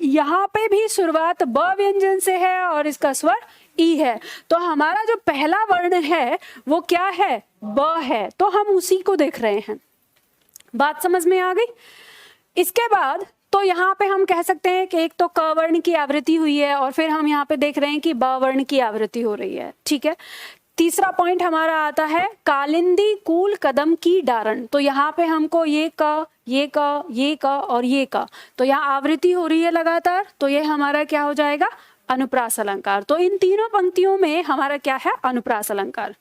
यहाँ पे भी शुरुआत ब व्यंजन से है और इसका स्वर ई है। तो हमारा जो पहला वर्ण है वो क्या है? ब है। तो हम उसी को देख रहे हैं। बात समझ में आ गई? इसके बाद तो यहाँ पे हम कह सकते हैं कि एक तो क वर्ण की आवृत्ति हुई है और फिर हम यहाँ पे देख रहे हैं कि ब वर्ण की आवृत्ति हो रही है, ठीक है। तीसरा पॉइंट हमारा आता है कालिंदी कूल कदम की डारण। तो यहाँ पे हमको ये क, ये क, ये क और ये क, तो यहाँ आवृत्ति हो रही है लगातार, तो ये हमारा क्या हो जाएगा? अनुप्रास अलंकार। तो इन तीनों पंक्तियों में हमारा क्या है? अनुप्रास अलंकार।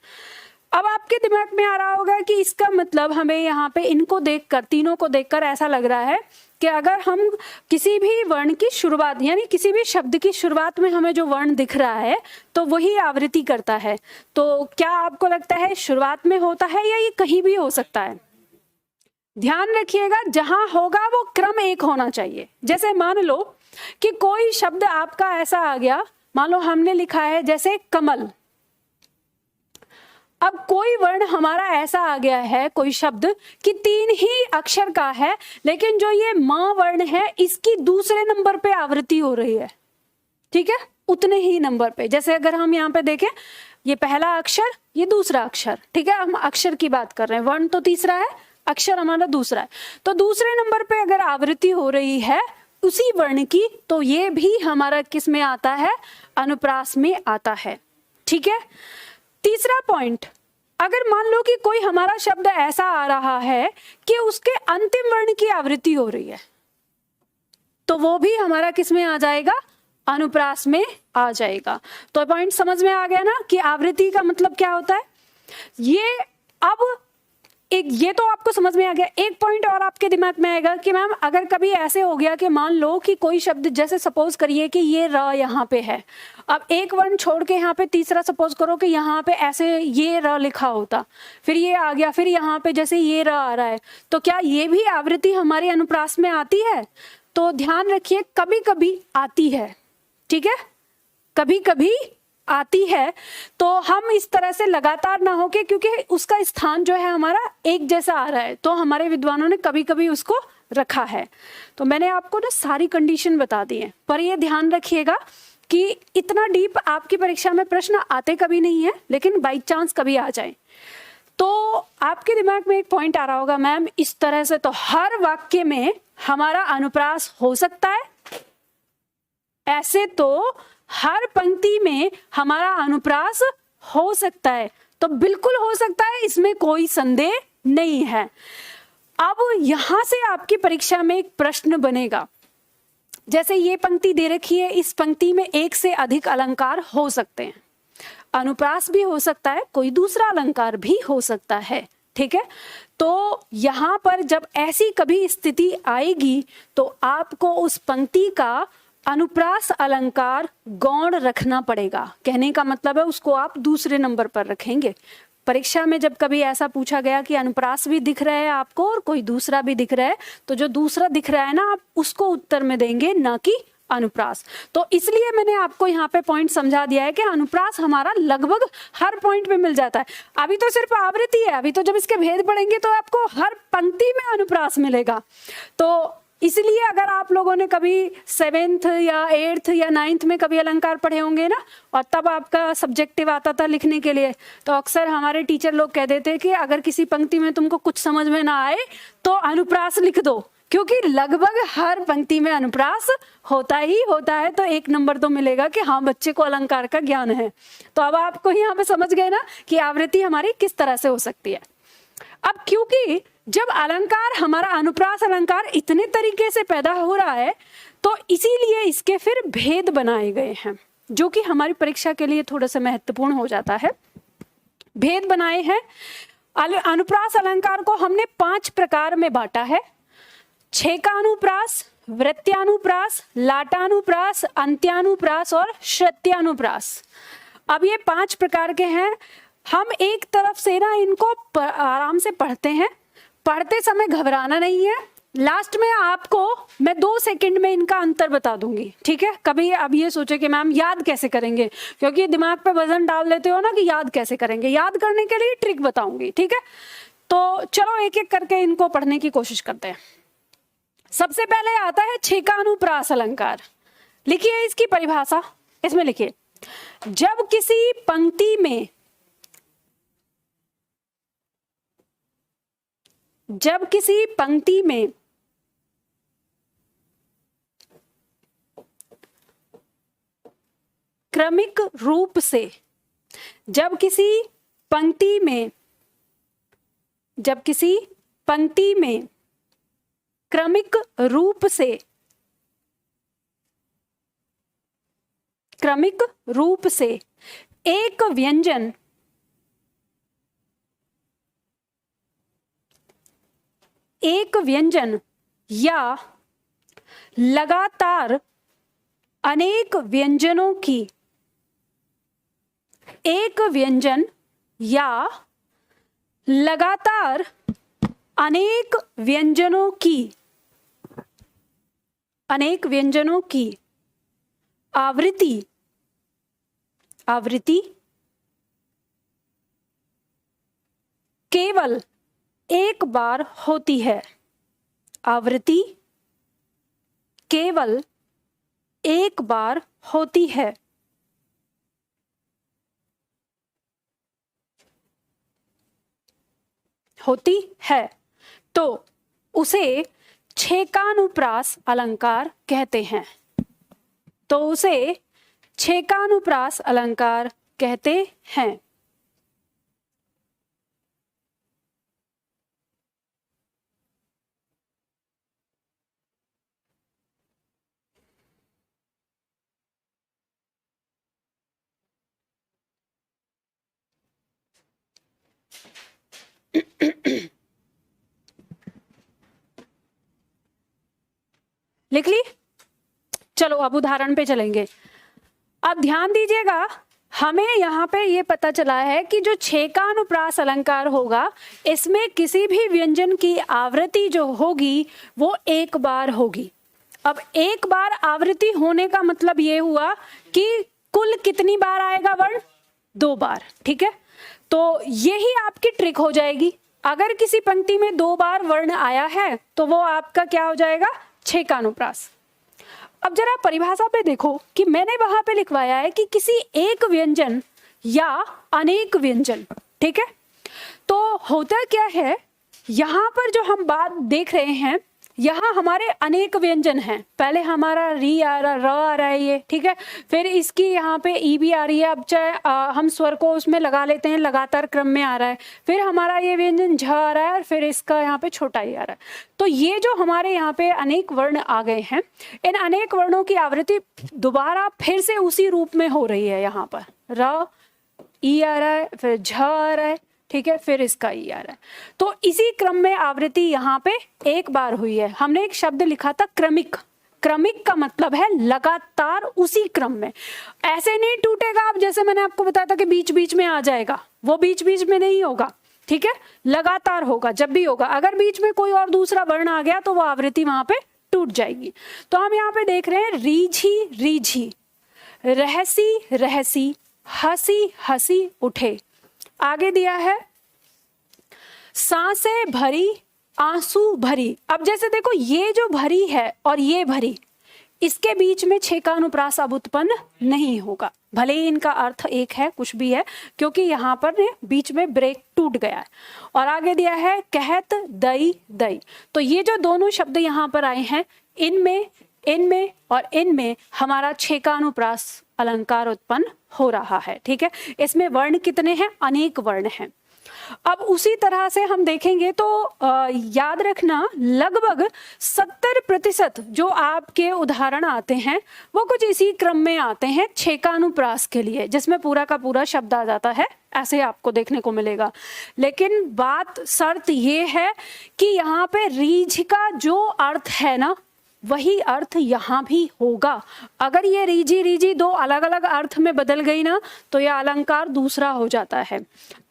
अब आपके दिमाग में आ रहा होगा कि इसका मतलब हमें यहाँ पे इनको देखकर, तीनों को देखकर ऐसा लग रहा है कि अगर हम किसी भी वर्ण की शुरुआत, यानी किसी भी शब्द की शुरुआत में हमें जो वर्ण दिख रहा है तो वही आवृत्ति करता है। तो क्या आपको लगता है शुरुआत में होता है या ये कहीं भी हो सकता है? ध्यान रखिएगा, जहां होगा वो क्रम एक होना चाहिए। जैसे मान लो कि कोई शब्द आपका ऐसा आ गया, मान लो हमने लिखा है जैसे कमल। अब कोई वर्ण हमारा ऐसा आ गया है, कोई शब्द कि 3 ही अक्षर का है, लेकिन जो ये म वर्ण है इसकी दूसरे नंबर पे आवृत्ति हो रही है, ठीक है, उतने ही नंबर पे। जैसे अगर हम यहाँ पे देखें, ये पहला अक्षर, ये दूसरा अक्षर, ठीक है, हम अक्षर की बात कर रहे हैं, वर्ण तो तीसरा है, अक्षर हमारा दूसरा है। तो दूसरे नंबर पे अगर आवृत्ति हो रही है उसी वर्ण की, तो ये भी हमारा किस में आता है? अनुप्रास में आता है, ठीक है। तीसरा पॉइंट, अगर मान लो कि कोई हमारा शब्द ऐसा आ रहा है कि उसके अंतिम वर्ण की आवृत्ति हो रही है, तो वो भी हमारा किस में आ जाएगा, अनुप्रास में आ जाएगा। तो पॉइंट समझ में आ गया ना कि आवृत्ति का मतलब क्या होता है। ये अब ये तो आपको समझ में आ गया। एक पॉइंट और आपके दिमाग में आएगा कि मैम अगर कभी ऐसे हो गया कि मान लो कि कोई शब्द, जैसे सपोज करिए कि ये र यहाँ पे है, अब एक वर्ण छोड़ के यहाँ पे तीसरा सपोज करो कि यहाँ पे ऐसे ये र लिखा होता, फिर ये आ गया, फिर यहाँ पे जैसे ये र आ रहा है, तो क्या ये भी आवृत्ति हमारी अनुप्रास में आती है? तो ध्यान रखिए, कभी कभी आती है, ठीक है, कभी कभी आती है। तो हम इस तरह से लगातार ना होके, क्योंकि उसका स्थान जो है हमारा एक जैसा आ रहा है, तो हमारे विद्वानों ने कभी कभी उसको रखा है। तो मैंने आपको ना सारी कंडीशन बता दी है, पर ये ध्यान रखिएगा कि इतना डीप आपकी परीक्षा में प्रश्न आते कभी नहीं है, लेकिन बाई चांस कभी आ जाए। तो आपके दिमाग में एक पॉइंट आ रहा होगा, मैम इस तरह से तो हर वाक्य में हमारा अनुप्रास हो सकता है, ऐसे तो हर पंक्ति में हमारा अनुप्रास हो सकता है। तो बिल्कुल हो सकता है, इसमें कोई संदेह नहीं है। अब यहां से आपकी परीक्षा में एक प्रश्न बनेगा, जैसे ये पंक्ति दे रखी है, इस पंक्ति में एक से अधिक अलंकार हो सकते हैं, अनुप्रास भी हो सकता है, कोई दूसरा अलंकार भी हो सकता है, ठीक है। तो यहां पर जब ऐसी कभी स्थिति आएगी तो आपको उस पंक्ति का अनुप्रास अलंकार गौण रखना पड़ेगा। कहने का मतलब है उसको आप दूसरे नंबर पर रखेंगे। परीक्षा में जब कभी ऐसा पूछा गया कि अनुप्रास भी दिख रहा है आपको और कोई दूसरा भी दिख रहा है, तो जो दूसरा दिख रहा है ना, आप उसको उत्तर में देंगे, ना कि अनुप्रास। तो इसलिए मैंने आपको यहाँ पे पॉइंट समझा दिया है कि अनुप्रास हमारा लगभग हर पॉइंट में मिल जाता है। अभी तो सिर्फ आवृत्ति है, अभी तो जब इसके भेद पढ़ेंगे तो आपको हर पंक्ति में अनुप्रास मिलेगा। तो इसलिए अगर आप लोगों ने कभी 7th या 8th या 9th में कभी अलंकार पढ़े होंगे ना, और तब आपका सब्जेक्टिव आता था लिखने के लिए, तो अक्सर हमारे टीचर लोग कह देते कि अगर किसी पंक्ति में तुमको कुछ समझ में ना आए तो अनुप्रास लिख दो, क्योंकि लगभग हर पंक्ति में अनुप्रास होता ही होता है। तो 1 नंबर तो मिलेगा कि हाँ, बच्चे को अलंकार का ज्ञान है। तो अब आपको यहाँ पे समझ गए ना कि आवृत्ति हमारी किस तरह से हो सकती है। अब क्योंकि जब अलंकार, हमारा अनुप्रास अलंकार इतने तरीके से पैदा हो रहा है, तो इसीलिए इसके फिर भेद बनाए गए हैं, जो कि हमारी परीक्षा के लिए थोड़ा सा महत्वपूर्ण हो जाता है। भेद बनाए हैं। अनुप्रास अलंकार को हमने 5 प्रकार में बांटा है: छेकानुप्रास, वृत्त्यानुप्रास, लाटानुप्रास, अंत्यानुप्रास और श्रुत्यानुप्रास। अब ये 5 प्रकार के हैं। हम एक तरफ से ना इनको आराम से पढ़ते हैं, पढ़ते समय घबराना नहीं है। लास्ट में आपको मैं 2 सेकंड में इनका अंतर बता दूंगी, ठीक है। कभी अब ये सोचे कि मैम याद कैसे करेंगे, क्योंकि दिमाग पे वजन डाल लेते हो ना कि याद कैसे करेंगे। याद करने के लिए ट्रिक बताऊंगी, ठीक है। तो चलो एक एक करके इनको पढ़ने की कोशिश करते हैं। सबसे पहले आता है छेकानुप्रास अलंकार। लिखिए इसकी परिभाषा, इसमें लिखिए, जब किसी पंक्ति में क्रमिक रूप से, जब किसी पंक्ति में क्रमिक रूप से एक व्यंजन या लगातार अनेक व्यंजनों की आवृत्ति केवल एक बार होती है। आवृत्ति केवल एक बार होती है। तो उसे छेकानुप्रास अलंकार कहते हैं। लिख ली? चलो अब उदाहरण पे चलेंगे। अब ध्यान दीजिएगा, हमें यहाँ पे ये पता चला है कि जो छेकानुप्रास अलंकार होगा इसमें किसी भी व्यंजन की आवृत्ति जो होगी वो एक बार होगी। अब एक बार आवृत्ति होने का मतलब ये हुआ कि कुल कितनी बार आएगा वर्ण? 2 बार। ठीक है, तो यही आपकी ट्रिक हो जाएगी। अगर किसी पंक्ति में 2 बार वर्ण आया है तो वो आपका क्या हो जाएगा? छेकानुप्रास। अब जरा परिभाषा पे देखो कि मैंने वहां पे लिखवाया है कि किसी एक व्यंजन या अनेक व्यंजन। ठीक है, तो होता क्या है, यहाँ पर जो हम बात देख रहे हैं यहाँ हमारे अनेक व्यंजन हैं। पहले हमारा री आ रहा, र आ रहा है ये, ठीक है, फिर इसकी यहाँ पे ई भी आ रही है। अब चाहे हम स्वर को उसमें लगा लेते हैं, लगातार क्रम में आ रहा है। फिर हमारा ये व्यंजन झ आ रहा है और फिर इसका यहाँ पे छोटा ई आ रहा है। तो ये जो हमारे यहाँ पे अनेक वर्ण आ गए हैं, इन अनेक वर्णों की आवृत्ति दोबारा फिर से उसी रूप में हो रही है। यहाँ पर र ई आ रहा है, फिर झ आ रहा है, ठीक है, फिर इसका ई आ रहा है। तो इसी क्रम में आवृत्ति यहाँ पे एक बार हुई है। हमने एक शब्द लिखा था क्रमिक। क्रमिक का मतलब है लगातार उसी क्रम में, ऐसे नहीं टूटेगा। अब जैसे मैंने आपको बताया था कि बीच बीच में आ जाएगा, वो बीच बीच में नहीं होगा। ठीक है, लगातार होगा जब भी होगा। अगर बीच में कोई और दूसरा वर्ण आ गया तो वो आवृत्ति वहां पे टूट जाएगी। तो हम यहाँ पे देख रहे हैं रीझी रीझी, रहसी रहसी, हंसी हंसी उठे। आगे दिया है सांसें भरी आंसू भरी। अब जैसे देखो ये जो भरी है और ये भरी, इसके बीच में छेकानुप्रास अब उत्पन्न नहीं होगा, भले ही इनका अर्थ एक है, कुछ भी है, क्योंकि यहाँ पर ने बीच में ब्रेक टूट गया है। और आगे दिया है कहत दई दई। तो ये जो दोनों शब्द यहाँ पर आए हैं, इनमें और इनमें हमारा छेकानुप्रास अलंकार उत्पन्न हो रहा है। ठीक है, इसमें वर्ण कितने हैं? अनेक वर्ण हैं। अब उसी तरह से हम देखेंगे तो याद रखना लगभग 70% जो आपके उदाहरण आते हैं वो कुछ इसी क्रम में आते हैं छेकानुप्रास के लिए, जिसमें पूरा का पूरा शब्द आ जाता है, ऐसे आपको देखने को मिलेगा। लेकिन बात शर्त ये है कि यहाँ पे रीझ का जो अर्थ है ना, वही अर्थ यहाँ भी होगा। अगर ये रीझी रीझी दो अलग अलग अर्थ में बदल गई ना तो यह अलंकार दूसरा हो जाता है।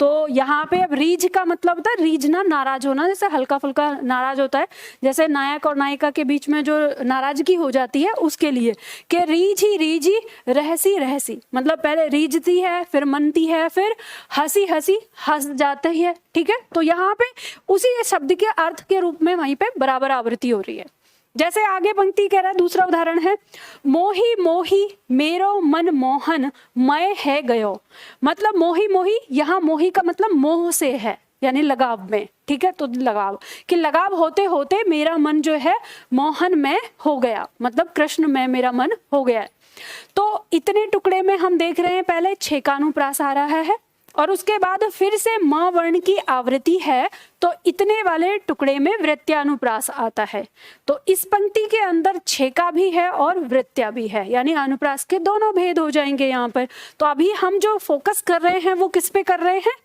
तो यहाँ पे अब रीझ का मतलब होता है रीझना, नाराज होना, जैसे हल्का फुल्का नाराज होता है, जैसे नायक और नायिका के बीच में जो नाराजगी हो जाती है उसके लिए कि रीझी रीझी रहसी रहसी, मतलब पहले रीझती है, फिर मनती है, फिर हंसी हंसी हंस जाती है। ठीक है, तो यहाँ पे उसी शब्द के अर्थ के रूप में वहीं पे बराबर आवृत्ति हो रही है। जैसे आगे पंक्ति कह रहा है, दूसरा उदाहरण है मोही मोही मेरो मन मोहन मैं है गयो। मतलब मोही मोही, यहाँ मोही का मतलब मोह से है, यानी लगाव में। ठीक है, तो लगाव कि लगाव होते होते मेरा मन जो है मोहन में हो गया, मतलब कृष्ण में मेरा मन हो गया। तो इतने टुकड़े में हम देख रहे हैं, पहले छेकानुप्रास आ रहा है और उसके बाद फिर से म वर्ण की आवृत्ति है, तो इतने वाले टुकड़े में वृत्त्यानुप्रास आता है। तो इस पंक्ति के अंदर छेका भी है और वृत्त्या भी है, यानी अनुप्रास के दोनों भेद हो जाएंगे यहाँ पर। तो अभी हम जो फोकस कर रहे हैं वो किस पे कर रहे हैं?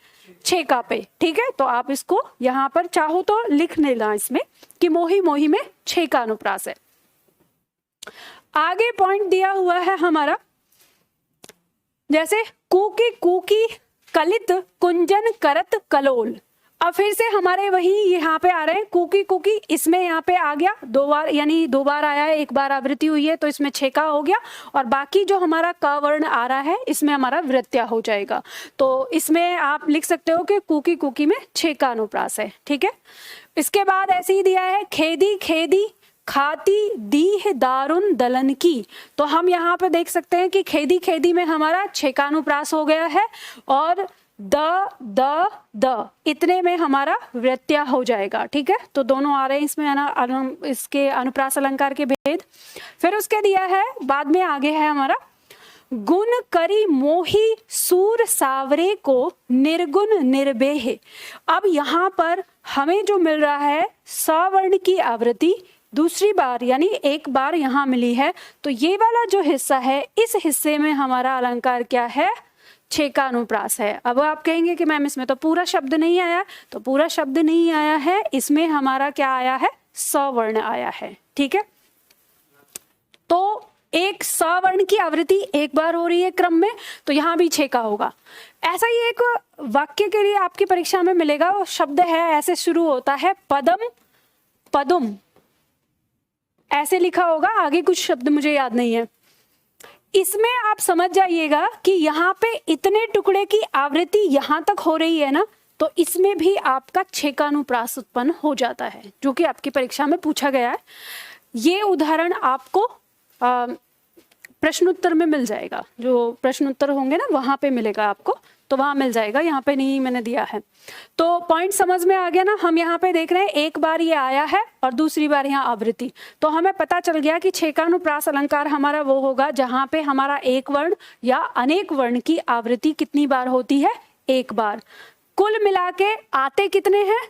छेका पे। ठीक है, तो आप इसको यहाँ पर चाहो तो लिख लेना इसमें कि मोही मोही में छेका अनुप्रास है। आगे पॉइंट दिया हुआ है हमारा, जैसे कूकी कूकी कलित कुंजन करत कलोल। अब फिर से हमारे वही यहाँ पे आ रहे हैं कूकी कूकी, इसमें यहाँ पे आ गया 2 बार, यानी 2 बार आया है, 1 बार आवृत्ति हुई है तो इसमें छेका हो गया, और बाकी जो हमारा क वर्ण आ रहा है इसमें हमारा वृत्त्या हो जाएगा। तो इसमें आप लिख सकते हो कि कूकी कूकी में छेका अनुप्रास है। ठीक है, इसके बाद ऐसे ही दिया है खेदी खेदी खाती दीह दारुन दलन की। तो हम यहाँ पे देख सकते हैं कि खेदी खेदी में हमारा छेकानुप्रास हो गया है और द इतने में हमारा वृत्त्या हो जाएगा। ठीक है, तो दोनों आ रहे हैं इसमें इसके अनुप्रास अलंकार के भेद। फिर उसके दिया है बाद में आगे है हमारा गुण करी मोही सूर सावरे को निर्गुण निर्बेह। अब यहाँ पर हमें जो मिल रहा है सवर्ण की आवृत्ति दूसरी बार, यानी 1 बार यहाँ मिली है, तो ये वाला जो हिस्सा है इस हिस्से में हमारा अलंकार क्या है? छेकानुप्रास है। अब आप कहेंगे कि मैम इसमें तो पूरा शब्द नहीं आया, तो पूरा शब्द नहीं आया है, इसमें हमारा क्या आया है? सवर्ण आया है। ठीक है, तो एक सवर्ण की आवृत्ति एक बार हो रही है क्रम में, तो यहाँ भी 6 का होगा। ऐसा ही एक वाक्य के लिए आपकी परीक्षा में मिलेगा, वो शब्द है ऐसे शुरू होता है पदम पदुम, ऐसे लिखा होगा, आगे कुछ शब्द मुझे याद नहीं है। इसमें आप समझ जाइएगा कि यहाँ पे इतने टुकड़े की आवृत्ति यहाँ तक हो रही है ना, तो इसमें भी आपका 6 का अनुप्रास उत्पन्न हो जाता है, जो कि आपकी परीक्षा में पूछा गया है। ये उदाहरण आपको प्रश्नोत्तर में मिल जाएगा, जो प्रश्नोत्तर होंगे ना वहां पे मिलेगा आपको, तो वहां मिल जाएगा, यहाँ पे नहीं मैंने दिया है। तो पॉइंट समझ में आ गया ना। हम यहाँ पे देख रहे हैं एक बार ये आया है और दूसरी बार यहाँ आवृत्ति, तो हमें पता चल गया कि 6 का अनुप्रास अलंकार हमारा वो होगा जहाँ पे हमारा एक वर्ण या अनेक वर्ण की आवृत्ति कितनी बार होती है, एक बार। कुल मिला के आते कितने हैं,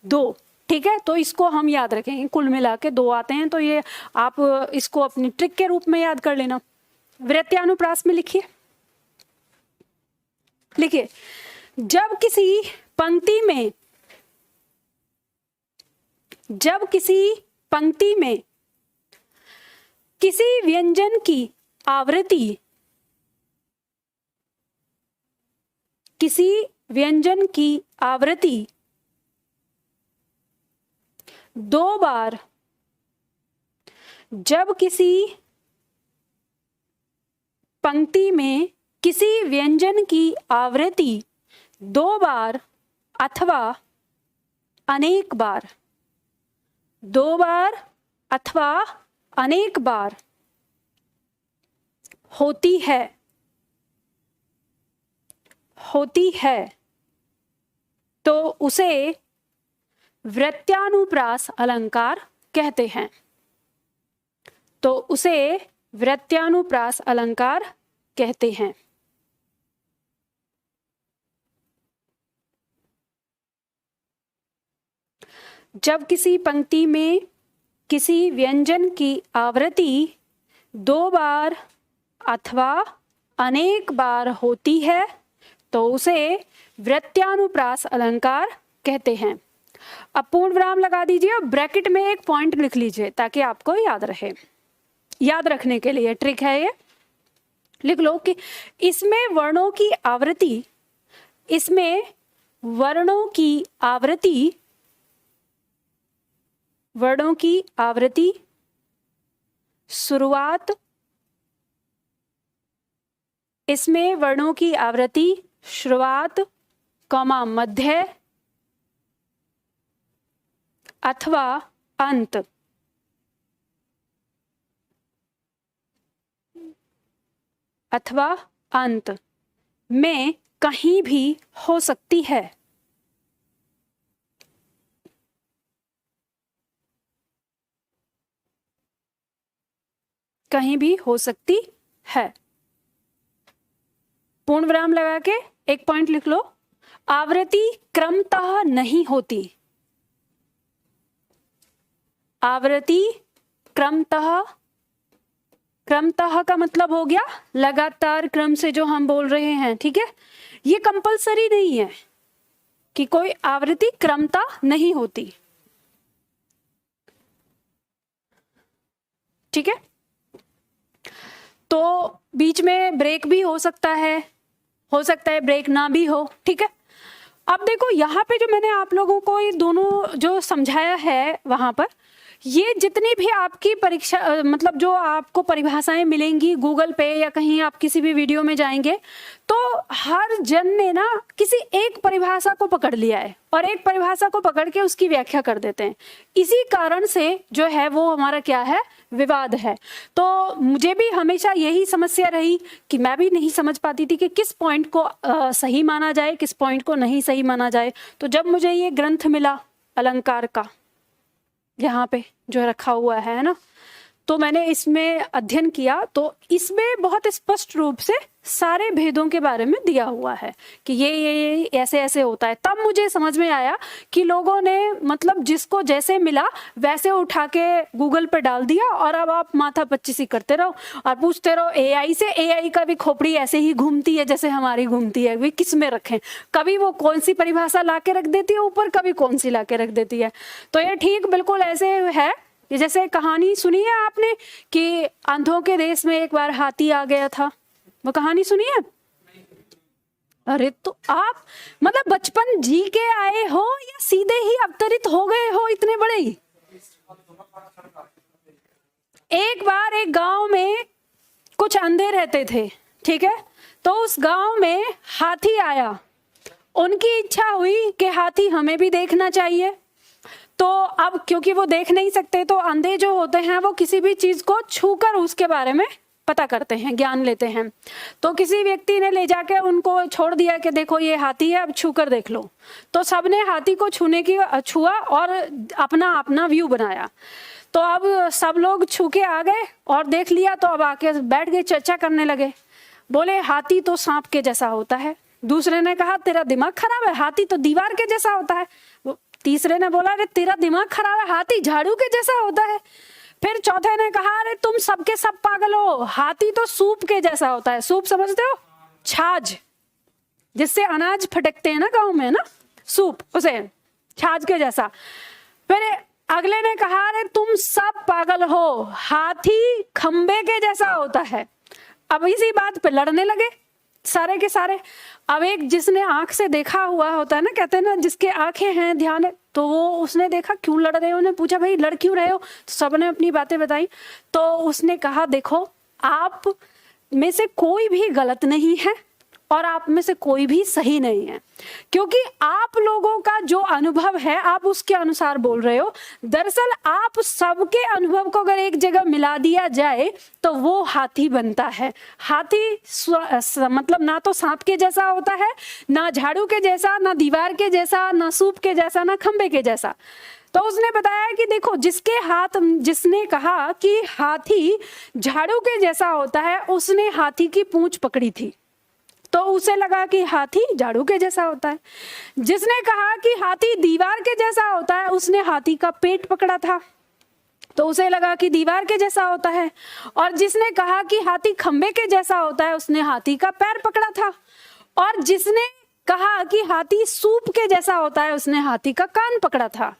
2, ठीक है। तो इसको हम याद रखेंगे, कुल मिला के 2 आते हैं, तो ये आप इसको अपनी ट्रिक के रूप में याद कर लेना। वृत्यानुप्रास में लिखिए, जब किसी पंक्ति में किसी व्यंजन की आवृत्ति 2 बार, जब किसी पंक्ति में किसी व्यंजन की आवृत्ति 2 बार अथवा अनेक बार, 2 बार अथवा अनेक बार होती है तो उसे वृत्यानुप्रास अलंकार कहते हैं। जब किसी पंक्ति में किसी व्यंजन की आवृत्ति 2 बार अथवा अनेक बार होती है तो उसे वृत्यानुप्रास अलंकार कहते हैं। अब पूर्ण विराम लगा दीजिए और ब्रैकेट में एक पॉइंट लिख लीजिए ताकि आपको याद रहे। याद रखने के लिए ट्रिक है ये, लिख लो कि इसमें वर्णों की आवृत्ति शुरुआत, इसमें वर्णों की आवृत्ति शुरुआत, मध्य अथवा अंत में कहीं भी हो सकती है। पूर्ण विराम लगा के एक पॉइंट लिख लो, आवृत्ति क्रमतः नहीं होती। आवृत्ति क्रमतः का मतलब हो गया लगातार क्रम से जो हम बोल रहे हैं, ठीक है। ये कंपलसरी नहीं है कि कोई आवृत्ति क्रमतः नहीं होती, ठीक है। तो बीच में ब्रेक भी हो सकता है ब्रेक ना भी हो, ठीक है। अब देखो यहाँ पे जो मैंने आप लोगों को ये दोनों जो समझाया है वहां पर, ये जितनी भी आपकी परीक्षा मतलब जो आपको परिभाषाएं मिलेंगी गूगल पे या कहीं आप किसी भी वीडियो में जाएंगे, तो हर जन ने ना किसी एक परिभाषा को पकड़ लिया है और एक परिभाषा को पकड़ के उसकी व्याख्या कर देते हैं। इसी कारण से जो है वो हमारा क्या है, विवाद है। तो मुझे भी हमेशा यही समस्या रही कि मैं भी नहीं समझ पाती थी कि किस पॉइंट को सही माना जाए, किस पॉइंट को नहीं सही माना जाए। तो जब मुझे ये ग्रंथ मिला अलंकार का, यहाँ पे जो रखा हुआ है ना, तो मैंने इसमें अध्ययन किया, तो इसमें बहुत स्पष्ट रूप से सारे भेदों के बारे में दिया हुआ है कि ये ऐसे ऐसे होता है। तब मुझे समझ में आया कि लोगों ने मतलब जिसको जैसे मिला वैसे उठा के गूगल पर डाल दिया और अब आप माथा पच्चीसी करते रहो और पूछते रहो एआई से। एआई का भी खोपड़ी ऐसे ही घूमती है जैसे हमारी घूमती है, वे किस में रखें, कभी वो कौन सी परिभाषा ला के रख देती है ऊपर, कभी कौन सी ला के रख देती है। तो ये ठीक बिल्कुल ऐसे है ये जैसे कहानी सुनी है आपने कि अंधों के देश में एक बार हाथी आ गया था, वो कहानी सुनी है? अरे तो आप मतलब बचपन जी के आए हो या सीधे ही अवतरित हो गए हो इतने बड़े ही? एक बार एक गांव में कुछ अंधे रहते थे, ठीक है, तो उस गांव में हाथी आया। उनकी इच्छा हुई कि हाथी हमें भी देखना चाहिए। तो अब क्योंकि वो देख नहीं सकते तो अंधे जो होते हैं वो किसी भी चीज को छूकर उसके बारे में पता करते हैं, ज्ञान लेते हैं। तो किसी व्यक्ति ने ले जाके उनको छोड़ दिया कि देखो ये हाथी है, अब छूकर देख लो। तो सबने हाथी को छुआ और अपना अपना व्यू बनाया। तो अब सब लोग छू के आ गए और देख लिया, तो अब आके बैठ गए, चर्चा करने लगे। बोले हाथी तो सांप के जैसा होता है। दूसरे ने कहा तेरा दिमाग खराब है, हाथी तो दीवार के जैसा होता है। तीसरे ने बोला अरे तेरा दिमाग खराब है, हाथी झाड़ू के जैसा होता है। फिर चौथे ने कहा अरे तुम सबके सब पागल हो, हाथी तो सूप के जैसा होता है। सूप समझते हो? छाछ, जिससे अनाज फटकते हैं ना गांव में ना, सूप, उसे छाछ के जैसा। फिर अगले ने कहा अरे तुम सब पागल हो, हाथी खंबे के जैसा होता है। अब इसी बात पे लड़ने लगे सारे के सारे। अब एक जिसने आंख से देखा हुआ होता है ना, कहते हैं ना जिसके आंखें हैं ध्यान है, तो वो उसने देखा क्यों लड़ रहे हो, उन्हें पूछा भाई लड़ क्यों रहे हो, तो सबने अपनी बातें बताई। तो उसने कहा देखो आप में से कोई भी गलत नहीं है और आप में से कोई भी सही नहीं है, क्योंकि आप लोगों का जो अनुभव है आप उसके अनुसार बोल रहे हो। दरअसल आप सबके अनुभव को अगर एक जगह मिला दिया जाए तो वो हाथी बनता है। हाथी मतलब ना तो सांप के जैसा होता है, ना झाड़ू के जैसा, ना दीवार के जैसा, ना सूप के जैसा, ना खंबे के जैसा। तो उसने बताया कि देखो जिसने कहा कि हाथी झाड़ू के जैसा होता है, उसने हाथी की पूंछ पकड़ी थी तो उसे लगा कि हाथी झाड़ू के जैसा होता है। जिसने कहा कि हाथी दीवार के जैसा होता है, उसने हाथी का पेट पकड़ा था तो उसे लगा कि दीवार के जैसा होता है। और जिसने कहा कि हाथी खंबे के जैसा होता है, उसने हाथी का पैर पकड़ा था। और जिसने कहा कि हाथी सूप के जैसा होता है, उसने हाथी का कान पकड़ा था।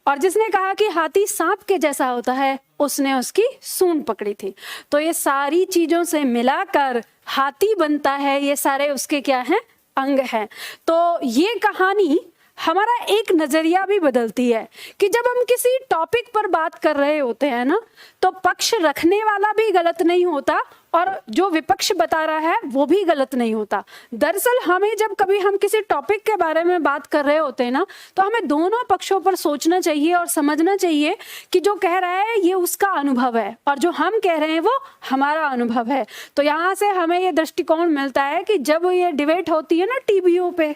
और जिसने कहा कि हाथी सांप के जैसा होता है, उसने उसकी सूंड पकड़ी थी। तो ये सारी चीजों से मिलाकर हाथी बनता है, ये सारे उसके क्या हैं, अंग हैं। तो ये कहानी हमारा एक नजरिया भी बदलती है कि जब हम किसी टॉपिक पर बात कर रहे होते हैं ना, तो पक्ष रखने वाला भी गलत नहीं होता और जो विपक्ष बता रहा है वो भी गलत नहीं होता। दरअसल हमें जब कभी हम किसी टॉपिक के बारे में बात कर रहे होते हैं ना, तो हमें दोनों पक्षों पर सोचना चाहिए और समझना चाहिए कि जो कह रहा है ये उसका अनुभव है और जो हम कह रहे हैं वो हमारा अनुभव है। तो यहाँ से हमें ये दृष्टिकोण मिलता है कि जब ये डिबेट होती है ना टीवीओ पे,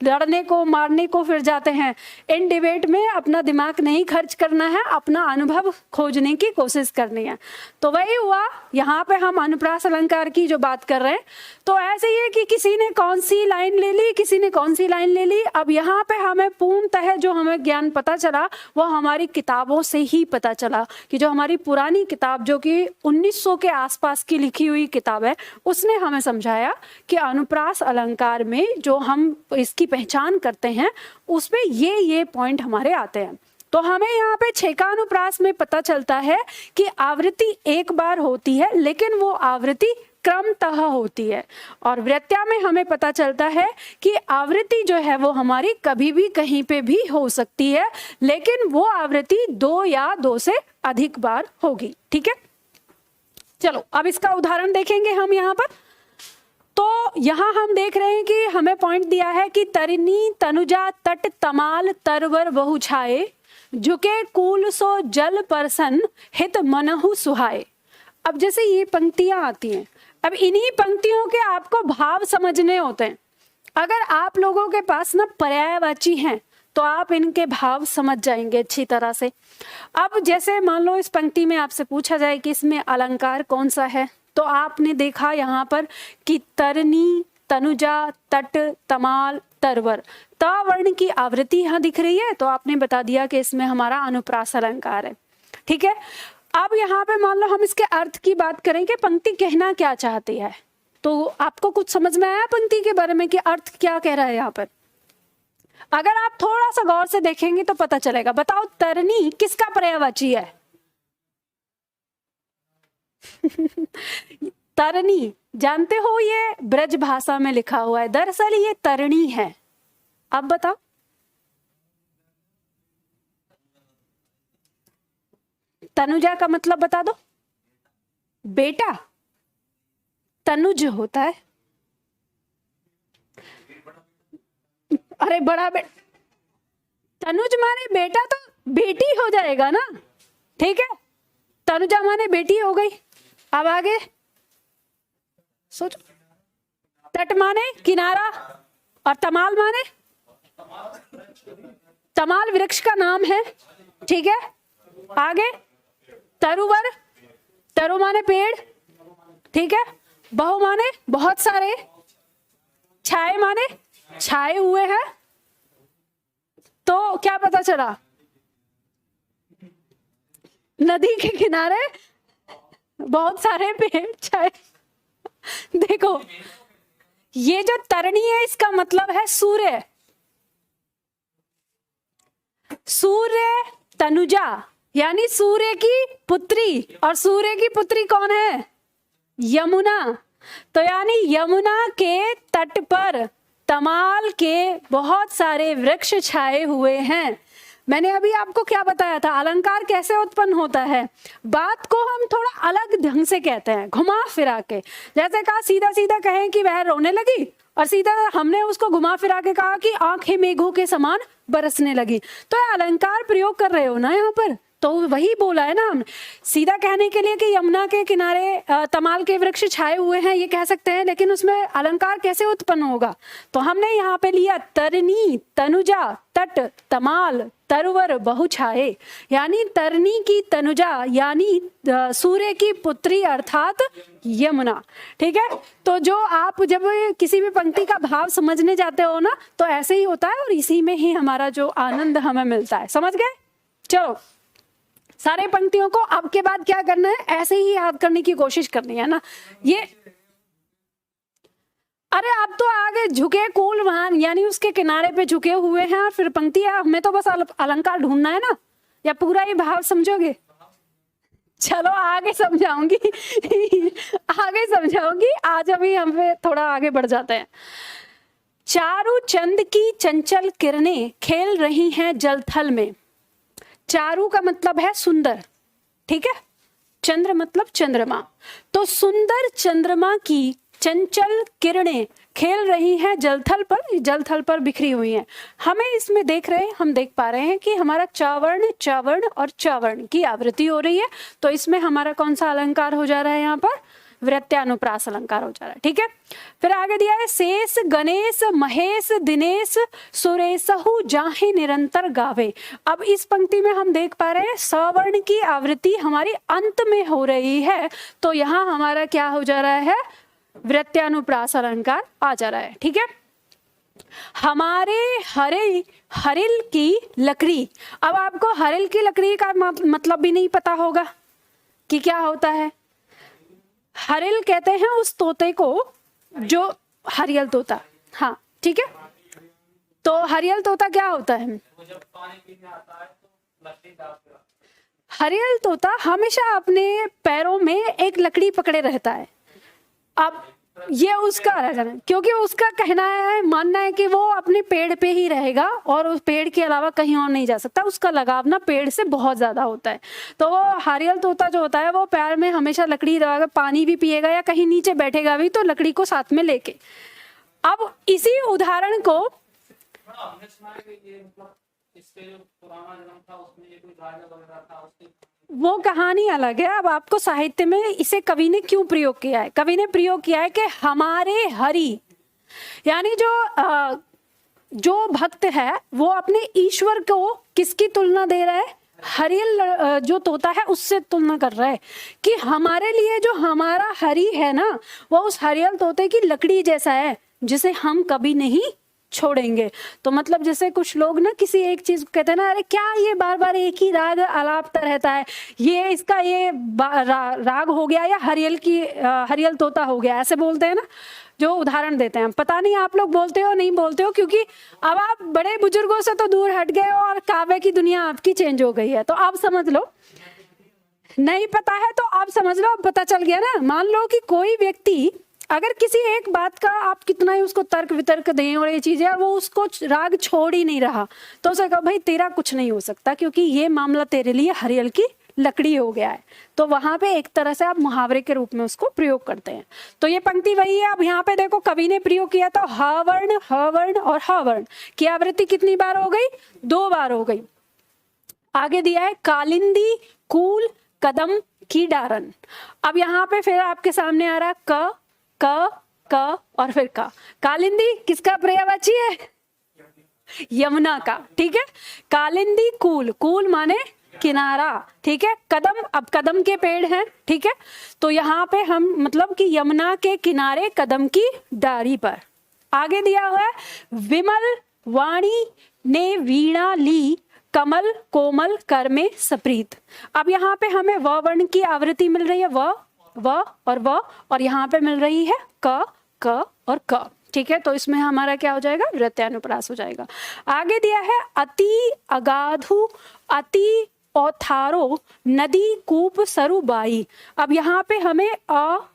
लड़ने को मारने को फिर जाते हैं, इन डिबेट में अपना दिमाग नहीं खर्च करना है, अपना अनुभव खोजने की कोशिश करनी है। तो वही हुआ, यहाँ पे हम अनुप्रास अलंकार की जो बात कर रहे हैं, तो ऐसे ही है कि किसी ने कौन सी लाइन ले ली, किसी ने कौन सी लाइन ले ली। अब यहाँ पे हमें पूर्णतः जो हमें ज्ञान पता चला वो हमारी किताबों से ही पता चला कि जो हमारी पुरानी किताब जो कि 1900 के आसपास की लिखी हुई किताब है, उसने हमें समझाया कि अनुप्रास अलंकार में जो हम इसकी पहचान करते हैं उसमें ये पॉइंट हमारे आते हैं। तो हमें यहाँ पे छेकानुप्रास में पता चलता है कि आवृत्ति एक बार होती है, लेकिन वो आवृत्ति क्रमतः होती है। और वृत्या में हमें पता चलता है कि आवृत्ति जो है वो हमारी कभी भी कहीं पे भी हो सकती है, लेकिन वो आवृत्ति 2 या 2 से अधिक बार होगी। ठीक है, चलो अब इसका उदाहरण देखेंगे हम यहाँ पर। तो यहाँ हम देख रहे हैं कि हमें पॉइंट दिया है कि तरिणी तनुजा तट तमाल तरवर बहु छाए, झुके कूल सो जल परसन हित मनहु सुहाए। अब जैसे ये पंक्तियां आती हैं, अब इन्हीं पंक्तियों के आपको भाव समझने होते हैं। अगर आप लोगों के पास ना पर्यायवाची हैं तो आप इनके भाव समझ जाएंगे अच्छी तरह से। अब जैसे मान लो इस पंक्ति में आपसे पूछा जाए कि इसमें अलंकार कौन सा है, तो आपने देखा यहाँ पर कि तरनी तनुजा तट तमाल तरवर, त वर्ण की आवृत्ति यहाँ दिख रही है, तो आपने बता दिया कि इसमें हमारा अनुप्रास अलंकार है। ठीक है, अब यहाँ पे मान लो हम इसके अर्थ की बात करें कि पंक्ति कहना क्या चाहती है, तो आपको कुछ समझ में आया पंक्ति के बारे में कि अर्थ क्या कह रहा है यहाँ पर? अगर आप थोड़ा सा गौर से देखेंगे तो पता चलेगा। बताओ तरनी किसका पर्यायवाची है? तरनी, जानते हो ये ब्रज भाषा में लिखा हुआ है, दरअसल ये तरणी है। अब बताओ, तनुजा का मतलब बता दो। बेटा, तनुज होता है। अरे बड़ा तनुज माने बेटा तो बेटी हो जाएगा ना, ठीक है। तनुजा माने बेटी हो गई। अब आगे सोचो, तट माने किनारा, और तमाल माने, तमाल वृक्ष का नाम है, ठीक है। आगे तरुवर, तरु माने पेड़, ठीक है। बहु माने बहुत सारे, छाए माने छाए हुए हैं। तो क्या पता चला, नदी के किनारे बहुत सारे पेड़ छाए। देखो ये जो तरणी है इसका मतलब है सूर्य। सूर्य तनुजा यानी सूर्य की पुत्री, और सूर्य की पुत्री कौन है? यमुना। तो यानी यमुना के तट पर तमाल के बहुत सारे वृक्ष छाए हुए हैं। मैंने अभी आपको क्या बताया था, अलंकार कैसे उत्पन्न होता है। बात को हम थोड़ा अलग ढंग से कहते हैं, घुमा फिरा के। जैसे कहा सीधा सीधा कहें कि वह रोने लगी, और सीधा हमने उसको घुमा फिरा के कहा कि आंखें मेघों के समान बरसने लगी। तो अलंकार प्रयोग कर रहे हो ना यहाँ पर, तो वही बोला है ना हम। सीधा कहने के लिए कि यमुना के किनारे तमाल के वृक्ष छाए हुए हैं ये कह सकते हैं, लेकिन उसमें अलंकार कैसे उत्पन्न होगा। तो हमने यहाँ पे लिया तरनी, तनुजा, तट, तमाल, तरुवर, बहुछाए। यानी तरनी की तनुजा यानी सूर्य की पुत्री अर्थात यमुना, ठीक है। तो जो आप जब किसी भी पंक्ति का भाव समझने जाते हो ना, तो ऐसे ही होता है, और इसी में ही हमारा जो आनंद हमें मिलता है। समझ गए? चलो सारे पंक्तियों को अब के बाद क्या करना है, ऐसे ही याद करने की कोशिश करनी है ना। ये अरे अब तो आगे झुके कूल वहां यानी उसके किनारे पे झुके हुए हैं, और फिर पंक्ति है, हमें तो बस अलंकार ढूंढना है ना, या पूरा ही भाव समझोगे? चलो आगे समझाऊंगी आगे समझाऊंगी। आज अभी हम थोड़ा आगे बढ़ जाते हैं। चारु चंद की चंचल किरणें खेल रही हैं जलथल में। चारु का मतलब है सुंदर, ठीक है। चंद्र मतलब चंद्रमा। तो सुंदर चंद्रमा की चंचल किरणें खेल रही हैं जलथल पर बिखरी हुई हैं। हमें इसमें हम देख पा रहे हैं कि हमारा चावर्ण, चवर्ण और चवर्ण की आवृत्ति हो रही है। तो इसमें हमारा कौन सा अलंकार हो जा रहा है, यहाँ पर वृत्यानुप्रास अलंकार हो जा रहा है, ठीक है। फिर आगे दिया है शेष गणेश महेश दिनेश सुरेशहु जाहे निरंतर गावे। अब इस पंक्ति में हम देख पा रहे हैं सवर्ण की आवृत्ति हमारी अंत में हो रही है। तो यहाँ हमारा क्या हो जा रहा है, वृत्यानुप्रास अलंकार आ जा रहा है, ठीक है। हमारे हरिल की लकड़ी। अब आपको हरिल की लकड़ी का मतलब भी नहीं पता होगा कि क्या होता है। हरिल कहते हैं उस तोते को जो हरियल तोता, हाँ ठीक है। तो हरियल तोता क्या होता है? हरियल तोता हमेशा अपने पैरों में एक लकड़ी पकड़े रहता है। अब ये उसका रहना, क्योंकि उसका कहना है, मानना है कि वो अपने पेड़ पे ही रहेगा और उस पेड़ के अलावा कहीं और नहीं जा सकता। उसका लगाव ना पेड़ से बहुत ज्यादा होता है। तो वो हरियल तोता जो होता है वो पैर में हमेशा लकड़ी लगाकर पानी भी पिएगा या कहीं नीचे बैठेगा भी तो लकड़ी को साथ में लेके। अब इसी उदाहरण को वो कहानी अलग है। अब आपको साहित्य में इसे कवि ने क्यों प्रयोग किया है? कवि ने प्रयोग किया है कि हमारे हरि यानी जो भक्त है वो अपने ईश्वर को किसकी तुलना दे रहा है? हरियल जो तोता है उससे तुलना कर रहा है कि हमारे लिए जो हमारा हरि है ना वो उस हरियल तोते की लकड़ी जैसा है जिसे हम कभी नहीं छोड़ेंगे। तो मतलब जैसे कुछ लोग ना किसी एक चीज कहते हैं ना, अरे क्या ये बार बार एक ही राग आलापता रहता है, ये इसका ये राग हो गया या हरियल तोता हो गया, ऐसे बोलते हैं ना, जो उदाहरण देते हैं। पता नहीं आप लोग बोलते हो नहीं बोलते हो, क्योंकि अब आप बड़े बुजुर्गों से तो दूर हट गए हो और काव्य की दुनिया आपकी चेंज हो गई है। तो आप समझ लो नहीं पता है तो आप समझ लो, अब पता चल गया ना। मान लो कि कोई व्यक्ति अगर किसी एक बात का आप कितना ही उसको तर्क वितर्क दें और ये चीजें, वो उसको राग छोड़ ही नहीं रहा, तो उसे कहो भाई तेरा कुछ नहीं हो सकता, क्योंकि ये मामला तेरे लिए हरियल की लकड़ी हो गया है। तो वहां पे एक तरह से आप मुहावरे के रूप में उसको प्रयोग करते हैं। तो ये पंक्ति वही है। अब यहाँ पे देखो कवि ने प्रयोग किया था ह वर्ण, ह वर्ण और ह वर्ण की आवृत्ति कितनी बार हो गई? 2 बार हो गई। आगे दिया है कालिंदी कूल कदम की डारन। अब यहाँ पे फिर आपके सामने आ रहा क क और फिर का। कालिंदी किसका पर्यायवाची है? यमुना का, ठीक है। कालिंदी कूल, कूल माने किनारा, ठीक है। कदम, अब कदम के पेड़ हैं, ठीक है। तो यहाँ पे हम मतलब कि यमुना के किनारे कदम की डारी पर। आगे दिया हुआ है विमल वाणी ने वीणा ली कमल कोमल कर में सप्रीत। अब यहाँ पे हमें व वर्ण की आवृत्ति मिल रही है, व और यहाँ पे मिल रही है क और क, ठीक है। तो इसमें हमारा क्या हो जाएगा? वृत्यानुप्रास हो जाएगा। आगे दिया है अति अगाधु अति औथारो नदी कूप सरुबाई। अब यहाँ पे हमें और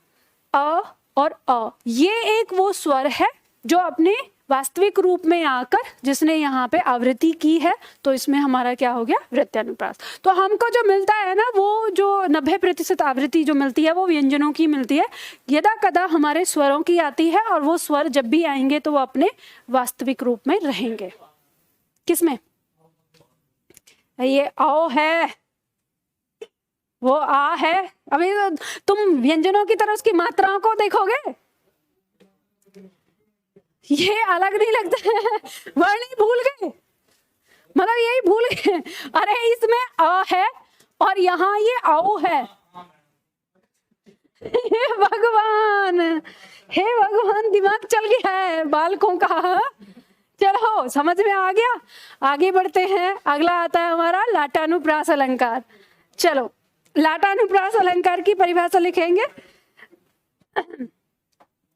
ये एक वो स्वर है जो अपने वास्तविक रूप में आकर जिसने यहाँ पे आवृत्ति की है, तो इसमें हमारा क्या हो गया? वृत्यानुप्रास। तो हमको जो मिलता है ना, वो जो 90% आवृत्ति जो मिलती है वो व्यंजनों की मिलती है। यदा कदा हमारे स्वरों की आती है, और वो स्वर जब भी आएंगे तो वो अपने वास्तविक रूप में रहेंगे। किसमें? ये औ है, वो आ है। अभी तो तुम व्यंजनों की तरह उसकी मात्राओं को देखोगे, ये अलग नहीं लगता है। वर्ण ही भूल गए, मतलब यही भूल गए। अरे इसमें अ है और यहाँ ये औ है। हे भगवान, हे भगवान, दिमाग चल गया है बालकों का। चलो समझ में आ गया। आगे बढ़ते हैं। अगला आता है हमारा लाटानुप्रास अलंकार। चलो लाटानुप्रास अलंकार की परिभाषा लिखेंगे।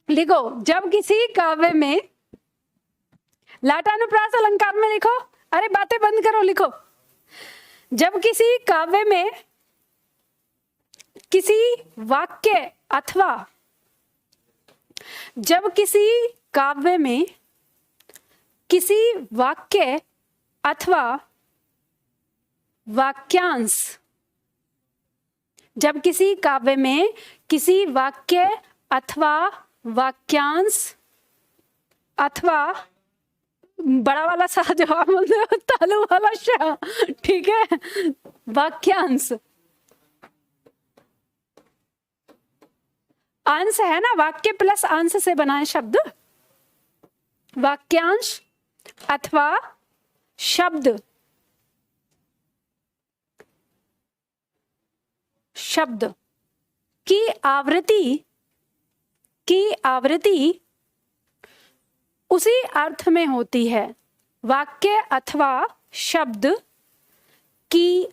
लिखो, जब किसी काव्य में लाटानुप्रास अलंकार में लिखो, अरे बातें बंद करो, लिखो। जब किसी काव्य में किसी वाक्य अथवा जब किसी काव्य में किसी वाक्य अथवा वाक्यांश जब किसी काव्य में किसी वाक्य अथवा वाक्यांश अथवा बड़ा वाला सा जो आप बोलते हो तालु वाला शा, ठीक है, वाक्यांश अंश है ना, वाक्य प्लस अंश से बना है शब्द। वाक्यांश अथवा शब्द की आवृत्ति उसी अर्थ में होती है। वाक्य अथवा शब्द की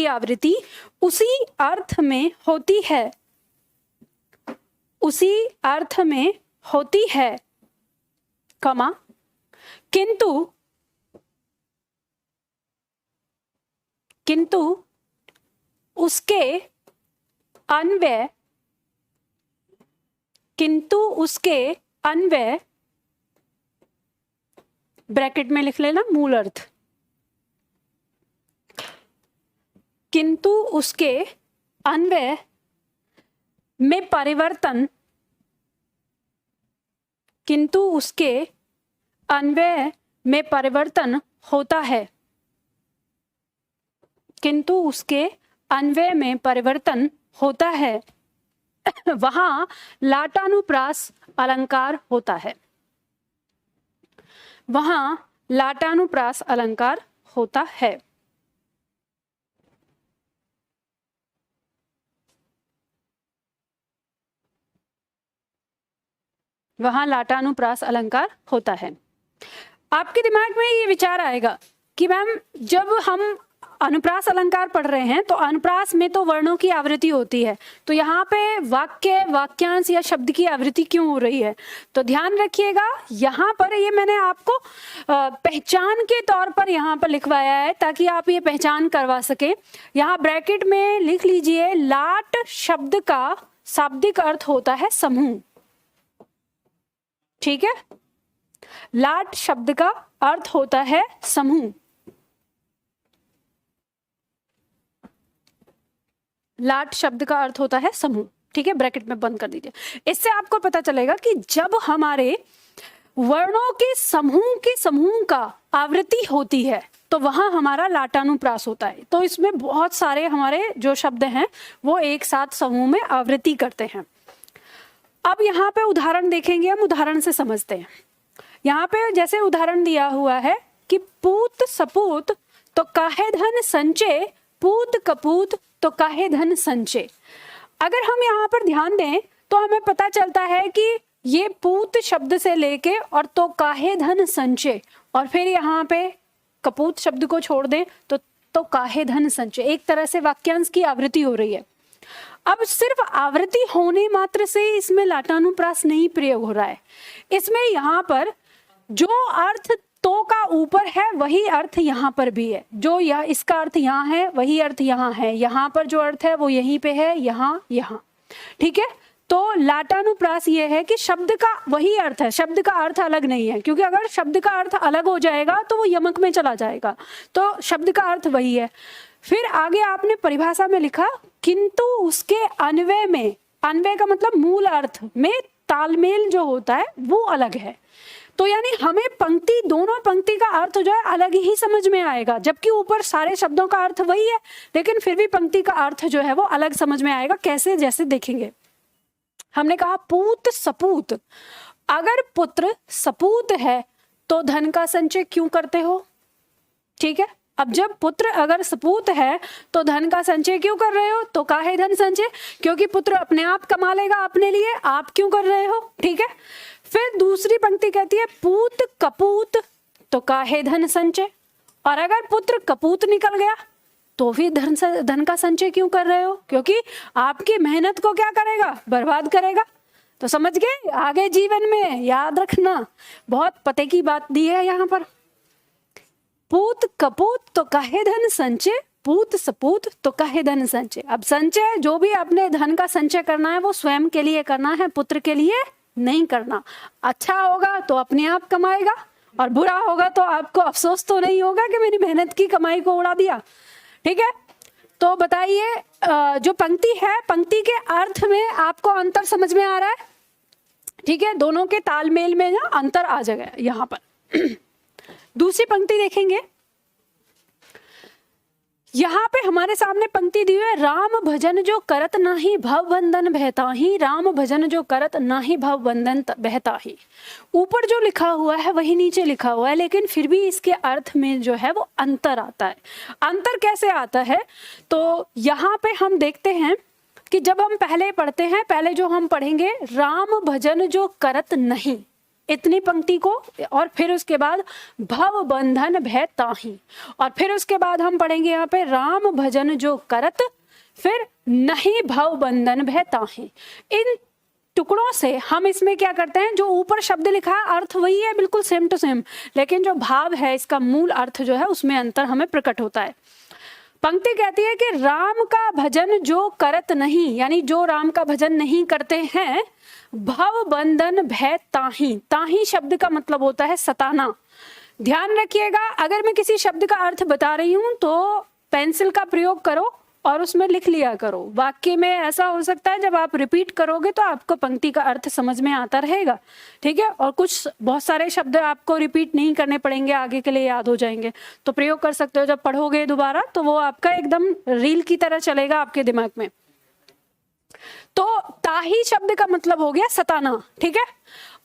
आवृत्ति उसी अर्थ में होती है, उसी अर्थ में होती है, कमा किंतु उसके अन्वय ब्रैकेट में लिख लेना मूल अर्थ, किंतु उसके अन्वय में परिवर्तन होता है, किंतु उसके अन्वय में परिवर्तन होता है, वहां लाटानुप्रास अलंकार होता है, वहां लाटानुप्रास अलंकार होता है। वहां लाटानुप्रास अलंकार होता है। आपके दिमाग में ये विचार आएगा कि मैम जब हम अनुप्रास अलंकार पढ़ रहे हैं तो अनुप्रास में तो वर्णों की आवृत्ति होती है, तो यहाँ पे वाक्य, वाक्यांश या शब्द की आवृत्ति क्यों हो रही है? तो ध्यान रखिएगा, यहाँ पर ये मैंने आपको पहचान के तौर पर यहाँ पर लिखवाया है ताकि आप ये पहचान करवा सके। यहाँ ब्रैकेट में लिख लीजिए, लाट शब्द का शाब्दिक अर्थ होता है समूह। ठीक है, लाट शब्द का अर्थ होता है समूह। लाट शब्द का अर्थ होता है समूह। ठीक है, ब्रैकेट में बंद कर दीजिए। इससे आपको पता चलेगा कि जब हमारे वर्णों के समूह का आवृत्ति होती है तो वहां हमारा लाटानुप्रास होता है। तो इसमें बहुत सारे हमारे जो शब्द हैं वो एक साथ समूह में आवृत्ति करते हैं। अब यहाँ पे उदाहरण देखेंगे, हम उदाहरण से समझते हैं। यहाँ पे जैसे उदाहरण दिया हुआ है कि पूत सपूत तो काहे धन संचय, पूत कपूत तो काहे धन संचय। अगर हम यहाँ पर ध्यान दें तो हमें पता चलता है कि ये पूत शब्द से लेके और तो काहे धन संचय, और फिर यहाँ पे कपूत शब्द को छोड़ दें तो काहे धन संचय, एक तरह से वाक्यांश की आवृत्ति हो रही है। अब सिर्फ आवृत्ति होने मात्र से इसमें लाटानुप्रास नहीं प्रयोग हो रहा है। इसमें यहाँ पर जो अर्थ तो का ऊपर है वही अर्थ यहाँ पर भी है, जो यह इसका अर्थ यहाँ है वही अर्थ यहाँ है, यहाँ पर जो अर्थ है वो यहीं पे है, यहाँ। ठीक है, तो लाटानुप्रास ये है कि शब्द का वही अर्थ है, शब्द का अर्थ अलग नहीं है, क्योंकि अगर शब्द का अर्थ अलग हो जाएगा तो वो यमक में चला जाएगा। तो शब्द का अर्थ वही है। फिर आगे आपने परिभाषा में लिखा, किंतु उसके अन्वय में, अन्वय का मतलब मूल अर्थ में तालमेल जो होता है वो अलग है। तो यानी हमें पंक्ति, दोनों पंक्ति का अर्थ जो है अलग ही समझ में आएगा, जबकि ऊपर सारे शब्दों का अर्थ वही है, लेकिन फिर भी पंक्ति का अर्थ जो है वो अलग समझ में आएगा। कैसे? जैसे देखेंगे, हमने कहा पूत सपूत, अगर पुत्र सपूत है तो धन का संचय क्यों करते हो? ठीक है, अब जब पुत्र अगर सपूत है तो धन का संचय क्यों कर रहे हो? तो काहे धन संचय, क्योंकि पुत्र अपने आप कमा लेगा अपने लिए, आप क्यों कर रहे हो? ठीक है, फिर दूसरी पंक्ति कहती है पूत कपूत तो काहे धन संचय, और अगर पुत्र कपूत निकल गया तो भी धन का संचय क्यों कर रहे हो? क्योंकि आपकी मेहनत को क्या करेगा? बर्बाद करेगा। तो समझ गए? आगे जीवन में याद रखना, बहुत पते की बात दी है यहाँ पर। पूत कपूत तो काहे धन संचय, पूत सपूत तो काहे धन संचय। अब संचय, जो भी आपने धन का संचय करना है वो स्वयं के लिए करना है, पुत्र के लिए नहीं करना। अच्छा होगा तो अपने आप कमाएगा, और बुरा होगा तो आपको अफसोस तो नहीं होगा कि मेरी मेहनत की कमाई को उड़ा दिया। ठीक है, तो बताइए, जो पंक्ति है, पंक्ति के अर्थ में आपको अंतर समझ में आ रहा है? ठीक है, दोनों के तालमेल में ना अंतर आ जाएगा यहाँ पर। दूसरी पंक्ति देखेंगे, यहाँ पे हमारे सामने पंक्ति दी हुई है, राम भजन जो करत नाही भव बंधन बहताही, राम भजन जो करत नाही भव बंधन बहताही। ऊपर जो लिखा हुआ है वही नीचे लिखा हुआ है, लेकिन फिर भी इसके अर्थ में जो है वो अंतर आता है। अंतर कैसे आता है? तो यहाँ पे हम देखते हैं कि जब हम पहले पढ़ते हैं, पहले जो हम पढ़ेंगे, राम भजन जो करत नहीं, इतनी पंक्ति को, और फिर उसके बाद भव बंधन भय ताही, और फिर उसके बाद हम पढ़ेंगे यहाँ पे राम भजन जो करत, फिर नहीं भव बंधन भय ताही। इन टुकड़ों से हम इसमें क्या करते हैं, जो ऊपर शब्द लिखा है अर्थ वही है, बिल्कुल सेम टू सेम, लेकिन जो भाव है, इसका मूल अर्थ जो है उसमें अंतर हमें प्रकट होता है। पंक्ति कहती है कि राम का भजन जो करत नहीं, यानी जो राम का भजन नहीं करते हैं, भव बंधन भय ताही। ताही शब्द का मतलब होता है सताना। ध्यान रखिएगा, अगर मैं किसी शब्द का अर्थ बता रही हूं तो पेंसिल का प्रयोग करो और उसमें लिख लिया करो। वाक्य में ऐसा हो सकता है जब आप रिपीट करोगे तो आपको पंक्ति का अर्थ समझ में आता रहेगा। ठीक है, और कुछ बहुत सारे शब्द आपको रिपीट नहीं करने पड़ेंगे, आगे के लिए याद हो जाएंगे, तो प्रयोग कर सकते हो। जब पढ़ोगे दोबारा तो वो आपका एकदम रील की तरह चलेगा आपके दिमाग में। तो ताही शब्द का मतलब हो गया सताना। ठीक है,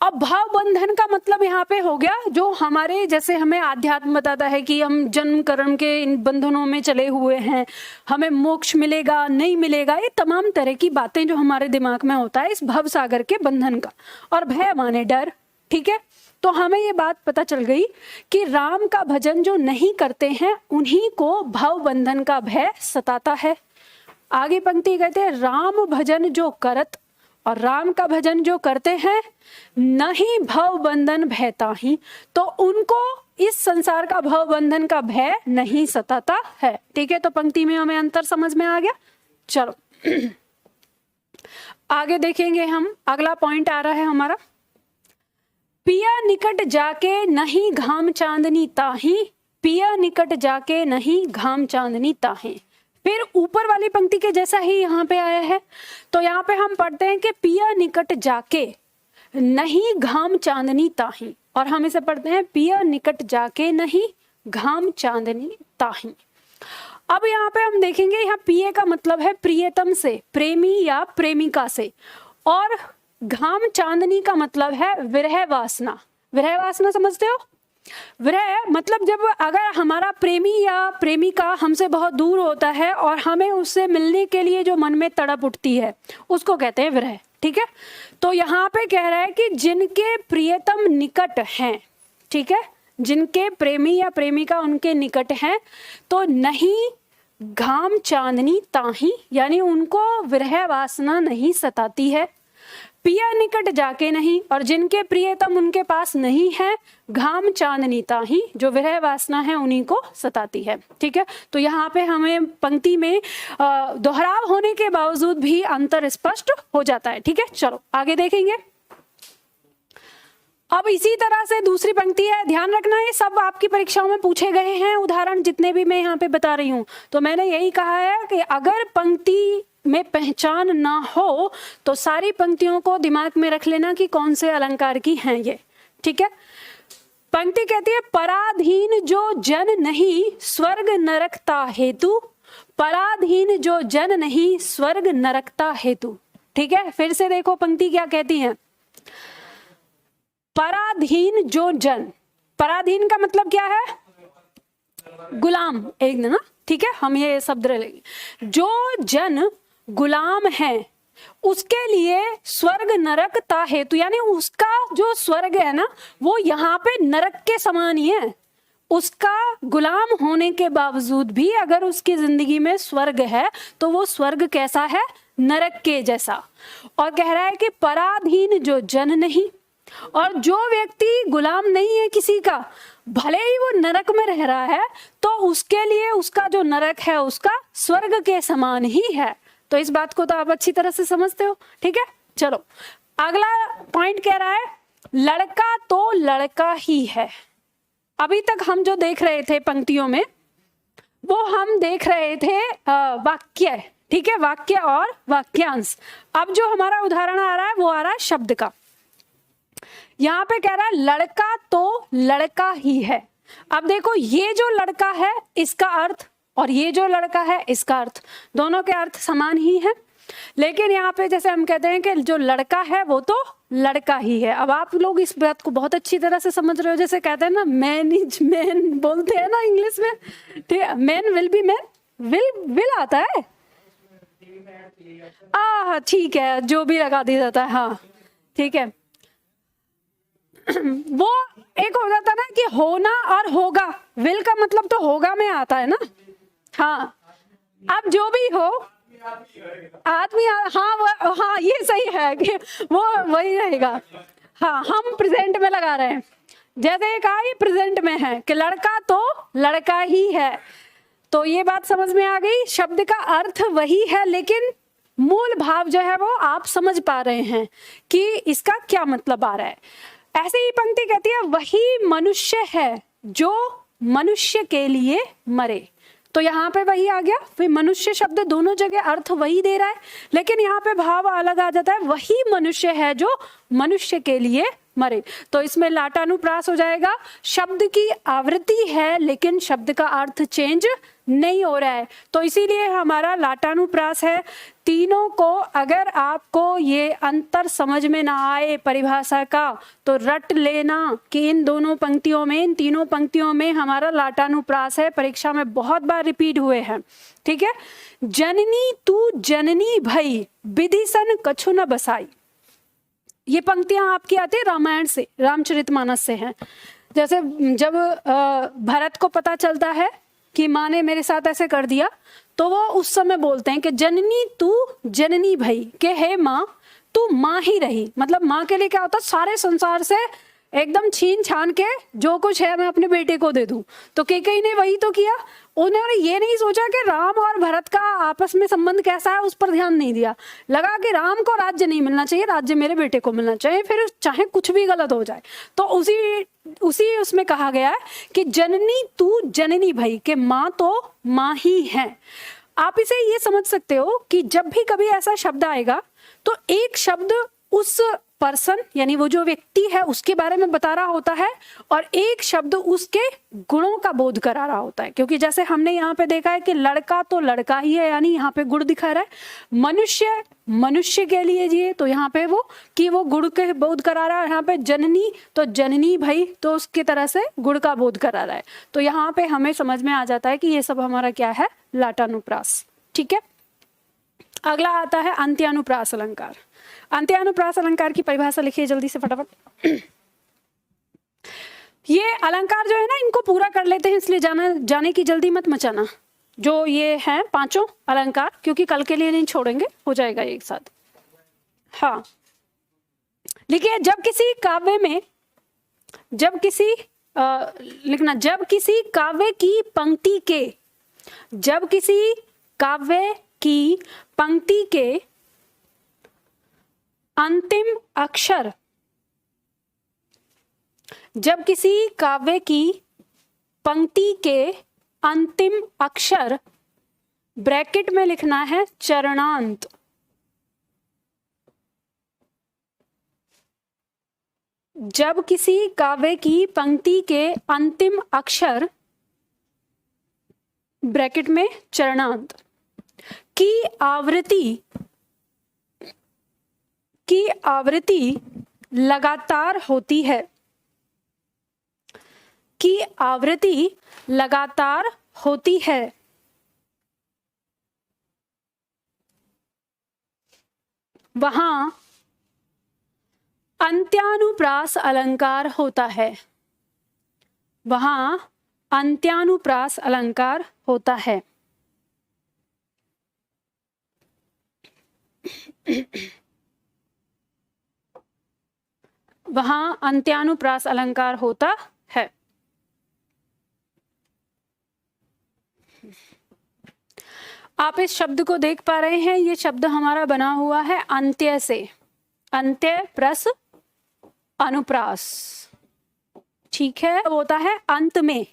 अब भाव बंधन का मतलब यहाँ पे हो गया जो हमारे, जैसे हमें आध्यात्म बताता है कि हम जन्म कर्म के इन बंधनों में चले हुए हैं, हमें मोक्ष मिलेगा नहीं मिलेगा, ये तमाम तरह की बातें जो हमारे दिमाग में होता है इस भव सागर के बंधन का। और भय माने डर। ठीक है, तो हमें ये बात पता चल गई कि राम का भजन जो नहीं करते हैं उन्हीं को भव बंधन का भय सताता है। आगे पंक्ति कहते हैं राम भजन जो करत, और राम का भजन जो करते हैं नहीं भव बंधन भयता ही, तो उनको इस संसार का भव बंधन का भय नहीं सताता है। ठीक है, तो पंक्ति में हमें अंतर समझ में आ गया। चलो आगे देखेंगे हम, अगला पॉइंट आ रहा है हमारा, पिया निकट जाके नहीं घाम चांदनी ताही, पिया निकट जाके नहीं घाम चांदनी ताही। फिर ऊपर वाली पंक्ति के जैसा ही यहाँ पे आया है। तो यहाँ पे हम पढ़ते हैं कि पिया निकट जाके नहीं घाम चांदनी ताही, और हम इसे पढ़ते हैं पिया निकट जाके नहीं घाम चांदनी ताही। अब यहाँ पे हम देखेंगे, यहाँ पिए का मतलब है प्रियतम से, प्रेमी या प्रेमिका से, और घाम चांदनी का मतलब है विरह वासना। विरह वासना समझते हो? विरह मतलब जब अगर हमारा प्रेमी या प्रेमिका हमसे बहुत दूर होता है और हमें उससे मिलने के लिए जो मन में तड़प उठती है उसको कहते हैं विरह। ठीक है, तो यहाँ पे कह रहा है कि जिनके प्रियतम निकट हैं, ठीक है, जिनके प्रेमी या प्रेमिका उनके निकट हैं, तो नहीं घाम चांदनी ताही, यानी उनको विरह वासना नहीं सताती है। पिया निकट जाके नहीं, और जिनके प्रियतम उनके पास नहीं है, घाम चांदनी ताही, जो विरह वासना है उन्हीं को सताती है। ठीक है, तो यहाँ पे हमें पंक्ति में दोहराव होने के बावजूद भी अंतर स्पष्ट हो जाता है। ठीक है, चलो आगे देखेंगे। अब इसी तरह से दूसरी पंक्ति है, ध्यान रखना ये सब आपकी परीक्षाओं में पूछे गए हैं उदाहरण जितने भी मैं यहाँ पे बता रही हूँ। तो मैंने यही कहा है कि अगर पंक्ति में पहचान ना हो तो सारी पंक्तियों को दिमाग में रख लेना कि कौन से अलंकार की हैं ये। ठीक है, पंक्ति कहती है पराधीन जो जन नहीं स्वर्ग नरकता हेतु, पराधीन जो जन नहीं स्वर्ग नरकता हेतु। ठीक है, फिर से देखो पंक्ति क्या कहती है, पराधीन जो जन, पराधीन का मतलब क्या है? गुलाम, एक ना, ठीक है, हम ये शब्द लेंगे, जो जन गुलाम है उसके लिए स्वर्ग नरक ता हेतु, यानी उसका जो स्वर्ग है ना वो यहाँ पे नरक के समान ही है। उसका गुलाम होने के बावजूद भी अगर उसकी जिंदगी में स्वर्ग है तो वो स्वर्ग कैसा है? नरक के जैसा। और कह रहा है कि पराधीन जो जन नहीं, और जो व्यक्ति गुलाम नहीं है किसी का, भले ही वो नरक में रह रहा है तो उसके लिए उसका जो नरक है उसका स्वर्ग के समान ही है। तो इस बात को तो आप अच्छी तरह से समझते हो। ठीक है, चलो अगला पॉइंट कह रहा है लड़का तो लड़का ही है। अभी तक हम जो देख रहे थे पंक्तियों में वो हम देख रहे थे वाक्य, ठीक है, वाक्य और वाक्यांश। अब जो हमारा उदाहरण आ रहा है वो आ रहा है शब्द का। यहाँ पे कह रहा है लड़का तो लड़का ही है। अब देखो ये जो लड़का है इसका अर्थ और ये जो लड़का है इसका अर्थ, दोनों के अर्थ समान ही है, लेकिन यहाँ पे जैसे हम कहते हैं कि जो लड़का है वो तो लड़का ही है। अब आप लोग इस बात को बहुत अच्छी तरह से समझ रहे हो, जैसे कहते हैं ना मैन इज मैन बोलते हैं ना इंग्लिश में, ठीक है, man will be man, will आता है, ठीक है, जो भी लगा दिया जाता है, हाँ ठीक है। वो एक हो जाता ना कि होना और होगा, विल का मतलब तो होगा में आता है ना, हाँ, अब जो भी हो आदमी, हाँ हाँ ये सही है कि वो वही रहेगा। हाँ, हम प्रेजेंट में लगा रहे हैं, जैसे कहा ये प्रेजेंट में है कि लड़का तो लड़का ही है, तो ये बात समझ में आ गई। शब्द का अर्थ वही है लेकिन मूल भाव जो है वो आप समझ पा रहे हैं कि इसका क्या मतलब आ रहा है। ऐसे ही पंक्ति कहती है वही मनुष्य है जो मनुष्य के लिए मरे, तो यहाँ पे वही आ गया, फिर मनुष्य शब्द दोनों जगह अर्थ वही दे रहा है लेकिन यहाँ पे भाव अलग आ जाता है, वही मनुष्य है जो मनुष्य के लिए मरे। तो इसमें लाटानुप्रास हो जाएगा, शब्द की आवृत्ति है लेकिन शब्द का अर्थ चेंज नहीं हो रहा है, तो इसीलिए हमारा लाटानुप्रास है। तीनों को अगर आपको ये अंतर समझ में ना आए परिभाषा का तो रट लेना कि इन दोनों पंक्तियों में, इन तीनों पंक्तियों में हमारा लाटानुप्रास है, परीक्षा में बहुत बार रिपीट हुए हैं। ठीक है, जननी तू जननी भई विधि सन कछु न बसाई, ये पंक्तियां आपकी आती है रामायण से, रामचरितमानस से हैं। जैसे जब भरत को पता चलता है कि माँ ने मेरे साथ ऐसे कर दिया, तो वो उस समय बोलते हैं कि जननी तू जननी भई, के हे माँ तू माँ ही रही। मतलब माँ के लिए क्या होता है, सारे संसार से एकदम छीन छान के जो कुछ है मैं अपने बेटे को दे दूं। तो कैकेयी ने वही तो किया। उन्होंने ये नहीं सोचा कि राम और भरत का आपस में संबंध कैसा है, उस पर ध्यान नहीं दिया। लगा कि राम को राज्य नहीं मिलना चाहिए, राज्य मेरे बेटे को मिलना चाहिए, फिर चाहे कुछ भी गलत हो जाए। तो उसी उसमें कहा गया है कि जननी तू जननी भई, के माँ तो माँ ही है। आप इसे ये समझ सकते हो कि जब भी कभी ऐसा शब्द आएगा तो एक शब्द उस पर्सन यानी वो जो व्यक्ति है उसके बारे में बता रहा होता है, और एक शब्द उसके गुणों का बोध करा रहा होता है। क्योंकि जैसे हमने यहाँ पे देखा है कि लड़का तो लड़का ही है, यानी यहाँ पे गुण दिखा रहा है। मनुष्य मनुष्य के लिए जिए, तो यहाँ पे वो कि वो गुण के बोध करा रहा है। यहाँ पे जननी तो जननी भाई, तो उसकी तरह से गुण का बोध करा रहा है। तो यहाँ पे हमें समझ में आ जाता है कि ये सब हमारा क्या है, लाटानुप्रास। ठीक है, अगला आता है अंत्यानुप्रास अलंकार। अंत्यानुप्रास अलंकार की परिभाषा लिखिए जल्दी से फटाफट। ये अलंकार जो है ना, इनको पूरा कर लेते हैं, इसलिए जाने की जल्दी मत मचाना। जो ये हैं पांचों अलंकार, क्योंकि कल के लिए नहीं छोड़ेंगे, हो जाएगा एक साथ। हाँ लिखिए, जब किसी काव्य में, जब किसी लिखना, जब किसी काव्य की पंक्ति के, जब किसी काव्य की पंक्ति के अंतिम अक्षर, जब किसी काव्य की पंक्ति के अंतिम अक्षर, ब्रैकेट में लिखना है चरणांत, जब किसी काव्य की पंक्ति के अंतिम अक्षर, ब्रैकेट में चरणांत, की आवृत्ति लगातार होती है, की आवृत्ति लगातार होती है, वहां अंत्यानुप्रास अलंकार होता है, वहां अंत्यानुप्रास अलंकार होता है। वहां अंत्यानुप्रास अलंकार होता है। आप इस शब्द को देख पा रहे हैं, ये शब्द हमारा बना हुआ है अंत्य से, अंत्य प्लस अनुप्रास। ठीक है, अब होता है अंत में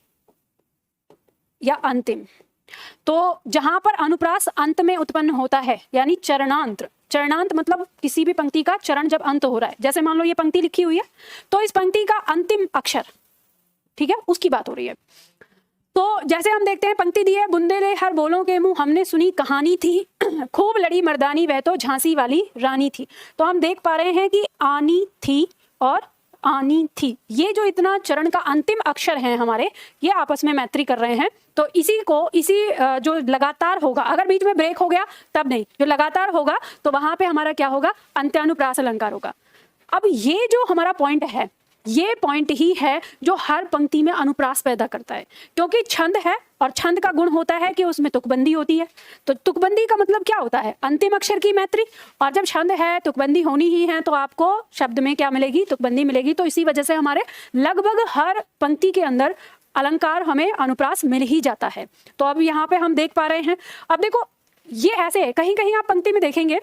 या अंतिम। तो जहां पर अनुप्रास अंत में उत्पन्न होता है, यानी चरणांत, चरणांत मतलब किसी भी पंक्ति का चरण जब अंत हो रहा है। जैसे मान लो ये पंक्ति लिखी हुई है, तो इस पंक्ति का अंतिम अक्षर, ठीक है, उसकी बात हो रही है। तो जैसे हम देखते हैं, पंक्ति दी है, बुंदेले हर बोलों के मुंह हमने सुनी कहानी थी, खूब लड़ी मर्दानी वह तो झांसी वाली रानी थी। तो हम देख पा रहे हैं कि आनी थी और आनी थी, ये जो इतना चरण का अंतिम अक्षर है हमारे, ये आपस में मैत्री कर रहे हैं। तो इसी जो लगातार होगा, अगर बीच में ब्रेक हो गया तब नहीं, जो लगातार होगा तो वहां पे हमारा क्या होगा, अंत्यानुप्रास अलंकार होगा। अब ये जो हमारा पॉइंट है, ये पॉइंट ही है जो हर पंक्ति में अनुप्रास पैदा करता है, क्योंकि छंद है और छंद का गुण होता है कि उसमें तुकबंदी होती है। तो तुकबंदी का मतलब क्या होता है, अंतिम अक्षर की मैत्री, और जब छंद है तुकबंदी होनी ही है, तो आपको शब्द में क्या मिलेगी, तुकबंदी मिलेगी। तो इसी वजह से हमारे लगभग हर पंक्ति के अंदर अलंकार हमें अनुप्रास मिल ही जाता है। तो अब यहाँ पे हम देख पा रहे हैं, अब देखो ये ऐसे है, कहीं कहीं आप पंक्ति में देखेंगे,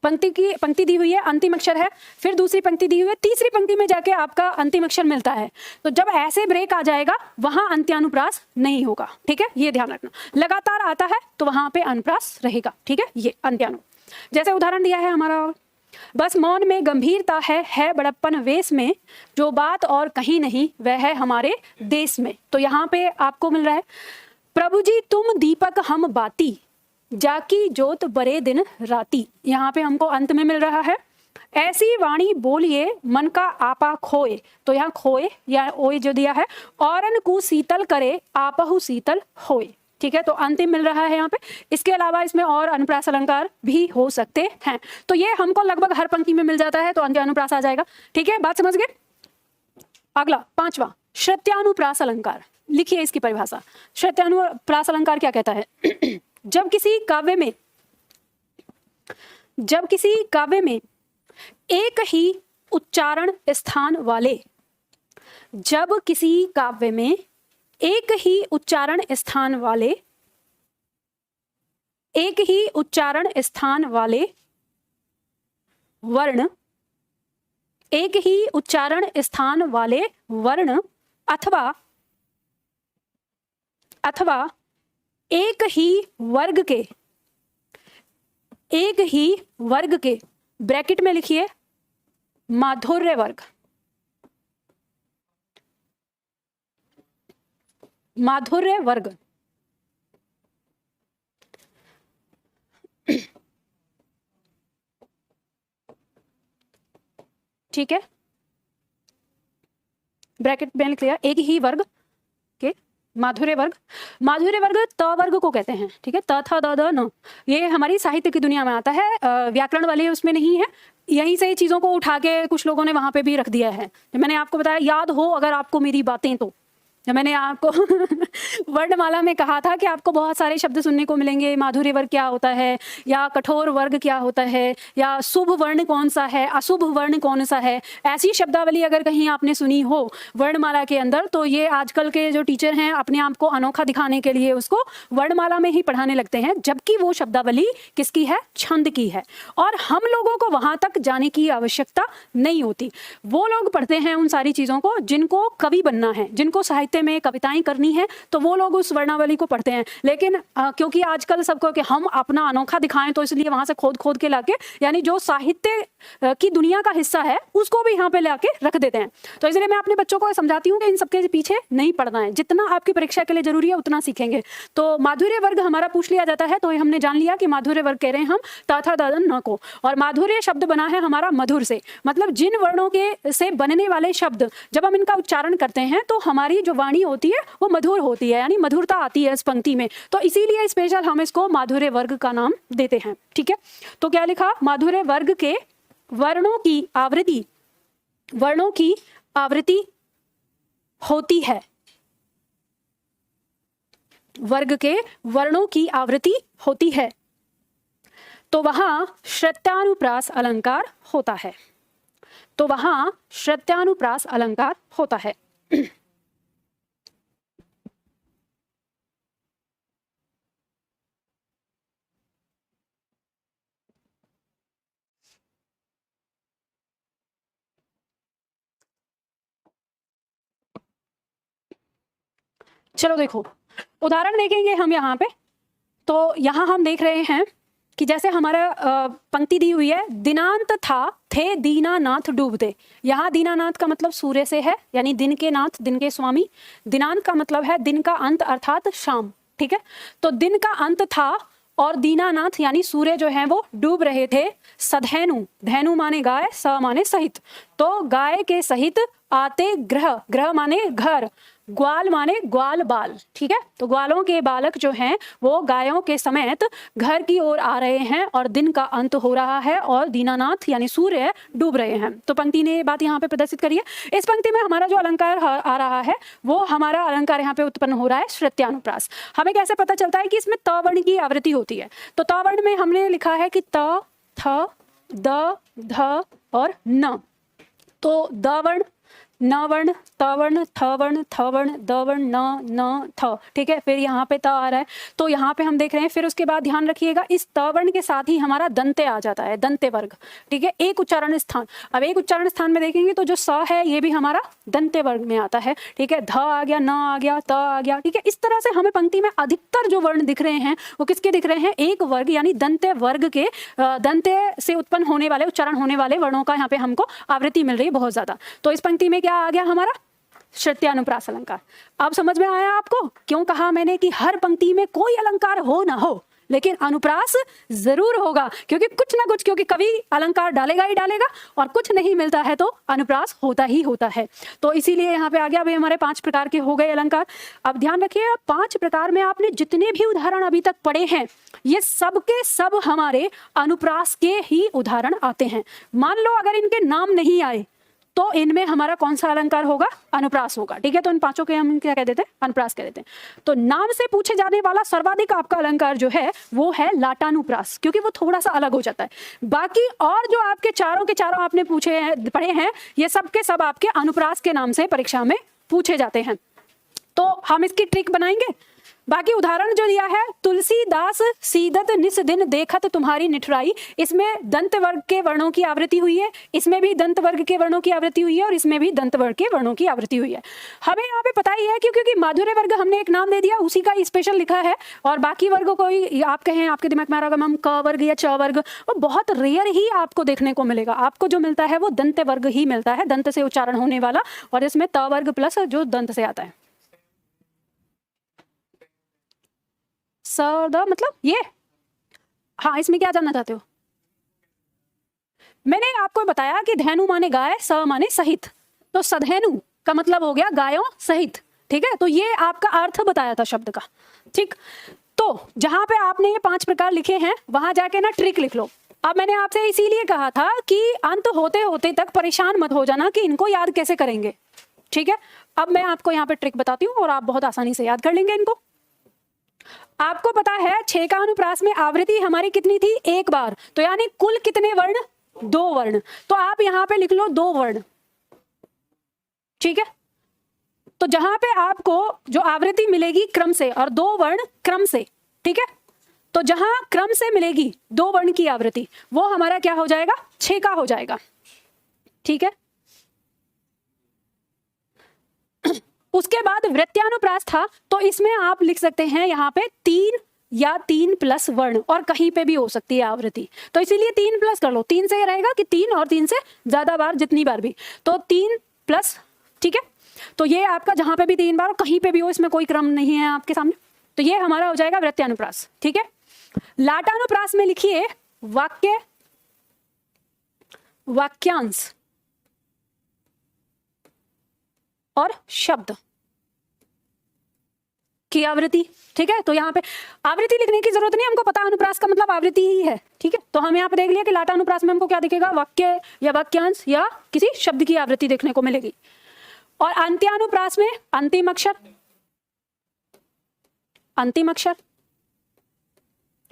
पंक्ति दी हुई है, अंतिम अक्षर है, फिर दूसरी पंक्ति दी हुई है, तीसरी पंक्ति में जाके आपका अंतिम अक्षर मिलता है। तो जब ऐसे ब्रेक आ जाएगा वहां अंत्यानुप्रास नहीं होगा। ठीक है, ये ध्यान रखना। लगातार आता है तो वहां पे अनुप्रास रहेगा। ठीक है, ये अंत्यानु, जैसे उदाहरण दिया है हमारा, बस मौन में गंभीरता है बड़प्पन वेश में, जो बात और कहीं नहीं वह है हमारे देश में। तो यहाँ पे आपको मिल रहा है, प्रभु जी तुम दीपक हम बाती, जाकी जोत बरे दिन राती। यहाँ पे हमको अंत में मिल रहा है, ऐसी वाणी बोलिए मन का आपा खोए। तो यहाँ खोए या ओए जो दिया है, औरन को शीतल करे आपहु शीतल होए। ठीक है, तो अंतिम मिल रहा है यहाँ पे। इसके अलावा इसमें और अनुप्रास अलंकार भी हो सकते हैं। तो ये हमको लगभग हर पंक्ति में मिल जाता है, तो अनुप्रास आ जाएगा। ठीक है, बात समझ गए। अगला 5वां श्रुत्यानुप्रास अलंकार। लिखिए इसकी परिभाषा। श्रुत्यानुप्रास अलंकार क्या कहता है? जब किसी काव्य में एक ही उच्चारण स्थान वाले, जब किसी काव्य में एक ही उच्चारण स्थान वाले वर्ण, एक ही उच्चारण स्थान वाले वर्ण अथवा एक ही वर्ग के ब्रैकेट में लिखिए माधुर्य वर्ग, ठीक है, ब्रैकेट में लिख लिया, एक ही वर्ग के माधुर्य वर्ग त वर्ग को कहते हैं। ठीक है, त था द द न, ये हमारी साहित्य की दुनिया में आता है, व्याकरण वाले उसमें नहीं है। यहीं से चीजों को उठा के कुछ लोगों ने वहां पे भी रख दिया है। मैंने आपको बताया, याद हो अगर आपको मेरी बातें, तो जब मैंने आपको वर्णमाला में कहा था कि आपको बहुत सारे शब्द सुनने को मिलेंगे, माधुर्य वर्ग क्या होता है, या कठोर वर्ग क्या होता है, या शुभ वर्ण कौन सा है, अशुभ वर्ण कौन सा है, ऐसी शब्दावली अगर कहीं आपने सुनी हो वर्णमाला के अंदर, तो ये आजकल के जो टीचर हैं अपने आप को अनोखा दिखाने के लिए उसको वर्णमाला में ही पढ़ाने लगते हैं, जबकि वो शब्दावली किसकी है? छंद की है। और हम लोगों को वहां तक जाने की आवश्यकता नहीं होती। वो लोग पढ़ते हैं उन सारी चीजों को जिनको कवि बनना है, जिनको साहित्य में कविताएं करनी है, तो वो लोग उस वर्णावली को पढ़ते हैं। लेकिन क्योंकि आजकल सबको कि हम अपना अनोखा दिखाएं, तो इसलिए वहां से खोद के लाके, यानी जो साहित्य की दुनिया का हिस्सा है उसको भी यहाँ पे लाके रख देते हैं। तो इसलिए मैं अपने बच्चों को समझाती हूँ कि इन सबके पीछे नहीं पढ़ना है, जितना आपकी परीक्षा के लिए जरूरी है उतना सीखेंगे। तो माधुर्य वर्ग हमारा पूछ लिया जाता है, तो हमने जान लिया कि माधुर्य वर्ग कह रहे हैं हम तथा ददन न को, और माधुर्य शब्द बना है हमारा मधुर से, मतलब जिन वर्णों के से बनने वाले शब्द जब हम इनका उच्चारण करते हैं तो हमारी जो वाणी होती है वो मधुर होती है, यानी मधुरता आती है इस पंक्ति में। तो इसीलिए स्पेशल हम इसको माधुर्य वर्ग का नाम देते हैं। ठीक है, तो क्या लिखा? माधुर्य वर्ग के वर्णों की आवृत्ति होती है, वर्ग के वर्णों की आवृत्ति होती है, तो वहां श्रुत्यानुप्रास अलंकार होता है। चलो देखो, उदाहरण देखेंगे हम यहाँ पे। तो यहाँ हम देख रहे हैं कि जैसे हमारा पंक्ति दी हुई है, दिनांत था थे दीनानाथ डूबते। यहाँ दीनानाथ का मतलब सूर्य से है, यानी दिन के नाथ, दिन के स्वामी। दिनांत का मतलब है दिन का अंत अर्थात शाम। ठीक है, तो दिन का अंत था और दीनानाथ यानी सूर्य जो है वो डूब रहे थे। सधैनु, धैनु माने गाय, स माने सहित, तो गाय के सहित आते ग्रह, ग्रह माने घर, ग्वाल माने ग्वाल बाल। ठीक है, तो ग्वालों के बालक जो हैं वो गायों के समेत घर की ओर आ रहे हैं और दिन का अंत हो रहा है और दीनानाथ यानी सूर्य डूब रहे हैं। तो पंक्ति ने ये बात यहाँ पे प्रदर्शित करी है। इस पंक्ति में हमारा जो अलंकार आ रहा है वो हमारा अलंकार यहाँ पे उत्पन्न हो रहा है श्रुत्यानुप्रास। हमें कैसे पता चलता है कि इसमें त वर्ण की आवृत्ति होती है? तो त वर्ण में हमने लिखा है कि त, थ, द, ध और न। तो द वर्ण, न वर्ण, त वर्ण, थ वर्ण, थ वर्ण, द वर्ण, न, थ। ठीक है, फिर यहाँ पे त आ रहा है, तो यहाँ पे हम देख रहे हैं। फिर उसके बाद ध्यान रखिएगा, इस त वर्ण के साथ ही हमारा दंते आ जाता है, दंते वर्ग। ठीक है, एक उच्चारण स्थान। अब एक उच्चारण स्थान में देखेंगे तो जो स है ये भी हमारा दंते वर्ग में आता है। ठीक है, ध आ गया, न आ गया, त आ गया। ठीक है, इस तरह से हमें पंक्ति में अधिकतर जो वर्ण दिख रहे हैं वो किसके दिख रहे हैं? एक वर्ग यानी दंते वर्ग के, दंते से उत्पन्न होने वाले, उच्चारण होने वाले वर्णों का यहाँ पे हमको आवृत्ति मिल रही है बहुत ज्यादा। तो इस पंक्ति में क्या आ गया हमारा? श्रुत्यानुप्रास अलंकार। अब समझ में आया आपको क्यों कहा मैंने कि हर पंक्ति में कोई अलंकार हो ना हो, लेकिन अनुप्रास जरूर होगा, क्योंकि कुछ ना कुछ, क्योंकि कवि अलंकार डालेगा ही डालेगा और कुछ नहीं मिलता है तो अनुप्रास होता ही होता है। तो इसीलिए यहाँ पे आ गया। अभी हमारे 5 प्रकार के हो गए अलंकार। अब ध्यान रखिए 5 प्रकार में आपने जितने भी उदाहरण अभी तक पढ़े हैं ये सब के सब हमारे अनुप्रास के ही उदाहरण आते हैं। मान लो अगर इनके नाम नहीं आए तो इनमें हमारा कौन सा अलंकार होगा? अनुप्रास होगा। ठीक है, तो इन 5 के हम क्या कह देते हैं? अनुप्रास कह देते हैं। तो नाम से पूछे जाने वाला सर्वाधिक आपका अलंकार जो है वो है लाटानुप्रास, क्योंकि वो थोड़ा सा अलग हो जाता है। बाकी और जो आपके चारों के चारों आपने पूछे हैं, पढ़े हैं, ये सब के सब आपके अनुप्रास के नाम से परीक्षा में पूछे जाते हैं। तो हम इसकी ट्रिक बनाएंगे। बाकी उदाहरण जो दिया है, तुलसीदास सीदत निस दिन देखत तुम्हारी निठराई, इसमें दंत वर्ग के वर्णों की आवृत्ति हुई है, इसमें भी दंत वर्ग के वर्णों की आवृत्ति हुई है और इसमें भी दंत वर्ग के वर्णों की आवृत्ति हुई है। हमें यहाँ पे पता ही है क्योंकि माधुर्य वर्ग हमने एक नाम दे दिया, उसी का स्पेशल लिखा है। और बाकी वर्गों को आप कहें, आपके दिमाग में आ रहा होगा क वर्ग या च वर्ग, वो बहुत रेयर ही आपको देखने को मिलेगा। आपको जो मिलता है वो दंत वर्ग ही मिलता है, दंत से उच्चारण होने वाला, और इसमें त वर्ग प्लस जो दंत से आता है। द मतलब ये, हाँ, इसमें क्या जानना चाहते हो? मैंने आपको बताया कि धैनु माने गाय, स माने सहित, तो सधैनु का मतलब हो गया गायों सहित। ठीक है, तो ये आपका अर्थ बताया था शब्द का। ठीक, तो जहां पे आपने ये 5 प्रकार लिखे हैं वहां जाके ना ट्रिक लिख लो। अब मैंने आपसे इसीलिए कहा था कि अंत होते होते तक परेशान मत हो जाना कि इनको याद कैसे करेंगे। ठीक है, अब मैं आपको यहाँ पे ट्रिक बताती हूँ और आप बहुत आसानी से याद कर लेंगे इनको। आपको पता है 6 का अनुप्रास में आवृत्ति हमारी कितनी थी? 1 बार, तो यानी कुल कितने वर्ण? 2 वर्ण। तो आप यहां पे लिख लो 2 वर्ण। ठीक है, तो जहां पे आपको जो आवृत्ति मिलेगी क्रम से और 2 वर्ण क्रम से, ठीक है, तो जहां क्रम से मिलेगी 2 वर्ण की आवृत्ति वो हमारा क्या हो जाएगा? 6 का हो जाएगा। ठीक है, उसके बाद वृत्यानुप्रास था, तो इसमें आप लिख सकते हैं यहाँ पे 3 या 3 प्लस वर्ण, और कहीं पे भी हो सकती है आवृत्ति, तो इसीलिए 3 प्लस कर लो। 3 से ये रहेगा कि 3 और 3 से ज्यादा बार, जितनी बार भी, तो 3 प्लस। ठीक है, तो ये आपका जहां पे भी 3 बार, कहीं पे भी हो, इसमें कोई क्रम नहीं है आपके सामने, तो ये हमारा हो जाएगा वृत्यानुप्रास। ठीक है, लाटानुप्रास में लिखिए वाक्य, वाक्यांश और शब्द की आवृत्ति। ठीक है, तो यहाँ पे आवृत्ति लिखने की जरूरत नहीं, हमको पता अनुप्रास का मतलब आवृत्ति ही है। ठीक है, तो हम यहाँ पे देख लिया कि लाटानुप्रास में हमको क्या दिखेगा? वाक्य या वाक्यांश या किसी शब्द की आवृत्ति देखने को मिलेगी। और अंत्यानुप्रास में अंतिम अक्षर, अंतिम अक्षर,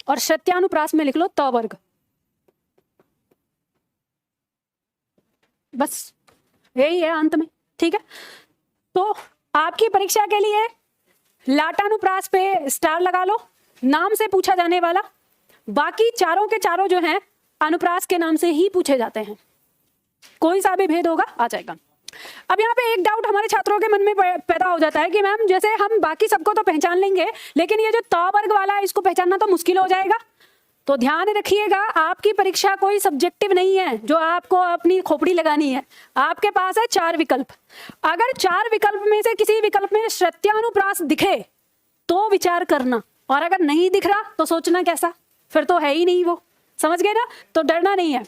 और श्रुत्यानुप्रास में लिख लो त वर्ग। बस यही है अंत में। ठीक है, तो आपकी परीक्षा के लिए लाटानुप्रास पे स्टार लगा लो, नाम से पूछा जाने वाला। बाकी चारों के चारों जो हैं अनुप्रास के नाम से ही पूछे जाते हैं, कोई सा भी भेद होगा आ जाएगा। अब यहाँ पे एक डाउट हमारे छात्रों के मन में पैदा हो जाता है कि मैम जैसे हम बाकी सबको तो पहचान लेंगे, लेकिन ये जो त वर्ग वाला है इसको पहचानना तो मुश्किल हो जाएगा। तो ध्यान रखिएगा, आपकी परीक्षा कोई सब्जेक्टिव नहीं है जो आपको अपनी खोपड़ी लगानी है। आपके पास है 4 विकल्प। अगर 4 विकल्प में से किसी विकल्प में श्रुत्यानुप्रास दिखे तो विचार करना, और अगर नहीं दिख रहा तो सोचना कैसा, फिर तो है ही नहीं वो। समझ गए ना? तो डरना नहीं है।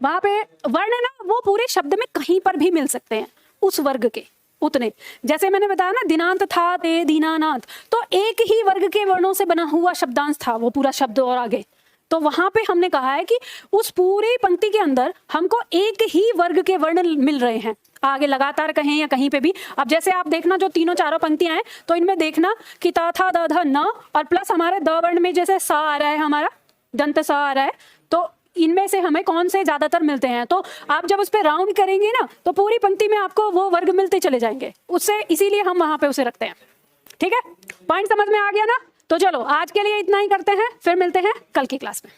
वहां पे वर्ण ना वो पूरे शब्द में कहीं पर भी मिल सकते हैं, उस वर्ग के उतने। जैसे मैंने बताया ना, दिनांत था ते दीनानाथ, तो एक ही वर्ग के वर्णों से बना हुआ शब्दांश था वो पूरा शब्द और आगे। तो वहां पे हमने कहा है कि उस पूरी पंक्ति के अंदर हमको एक ही वर्ग के वर्ण मिल रहे हैं, आगे लगातार कहें या कहीं पे भी। अब जैसे आप देखना जो तीनों चारों पंक्तियां हैं, तो इनमें देखना कि ता था द ध न, और प्लस हमारे द वर्ण में जैसे सा आ रहा है, हमारा दंत सा आ रहा है, तो इनमें से हमें कौन से ज्यादातर मिलते हैं। तो आप जब उस पर राउंड करेंगे ना तो पूरी पंक्ति में आपको वो वर्ग मिलते चले जाएंगे उससे, इसीलिए हम वहां पे उसे रखते हैं। ठीक है, पॉइंट समझ में आ गया ना? तो चलो आज के लिए इतना ही करते हैं, फिर मिलते हैं कल की क्लास में।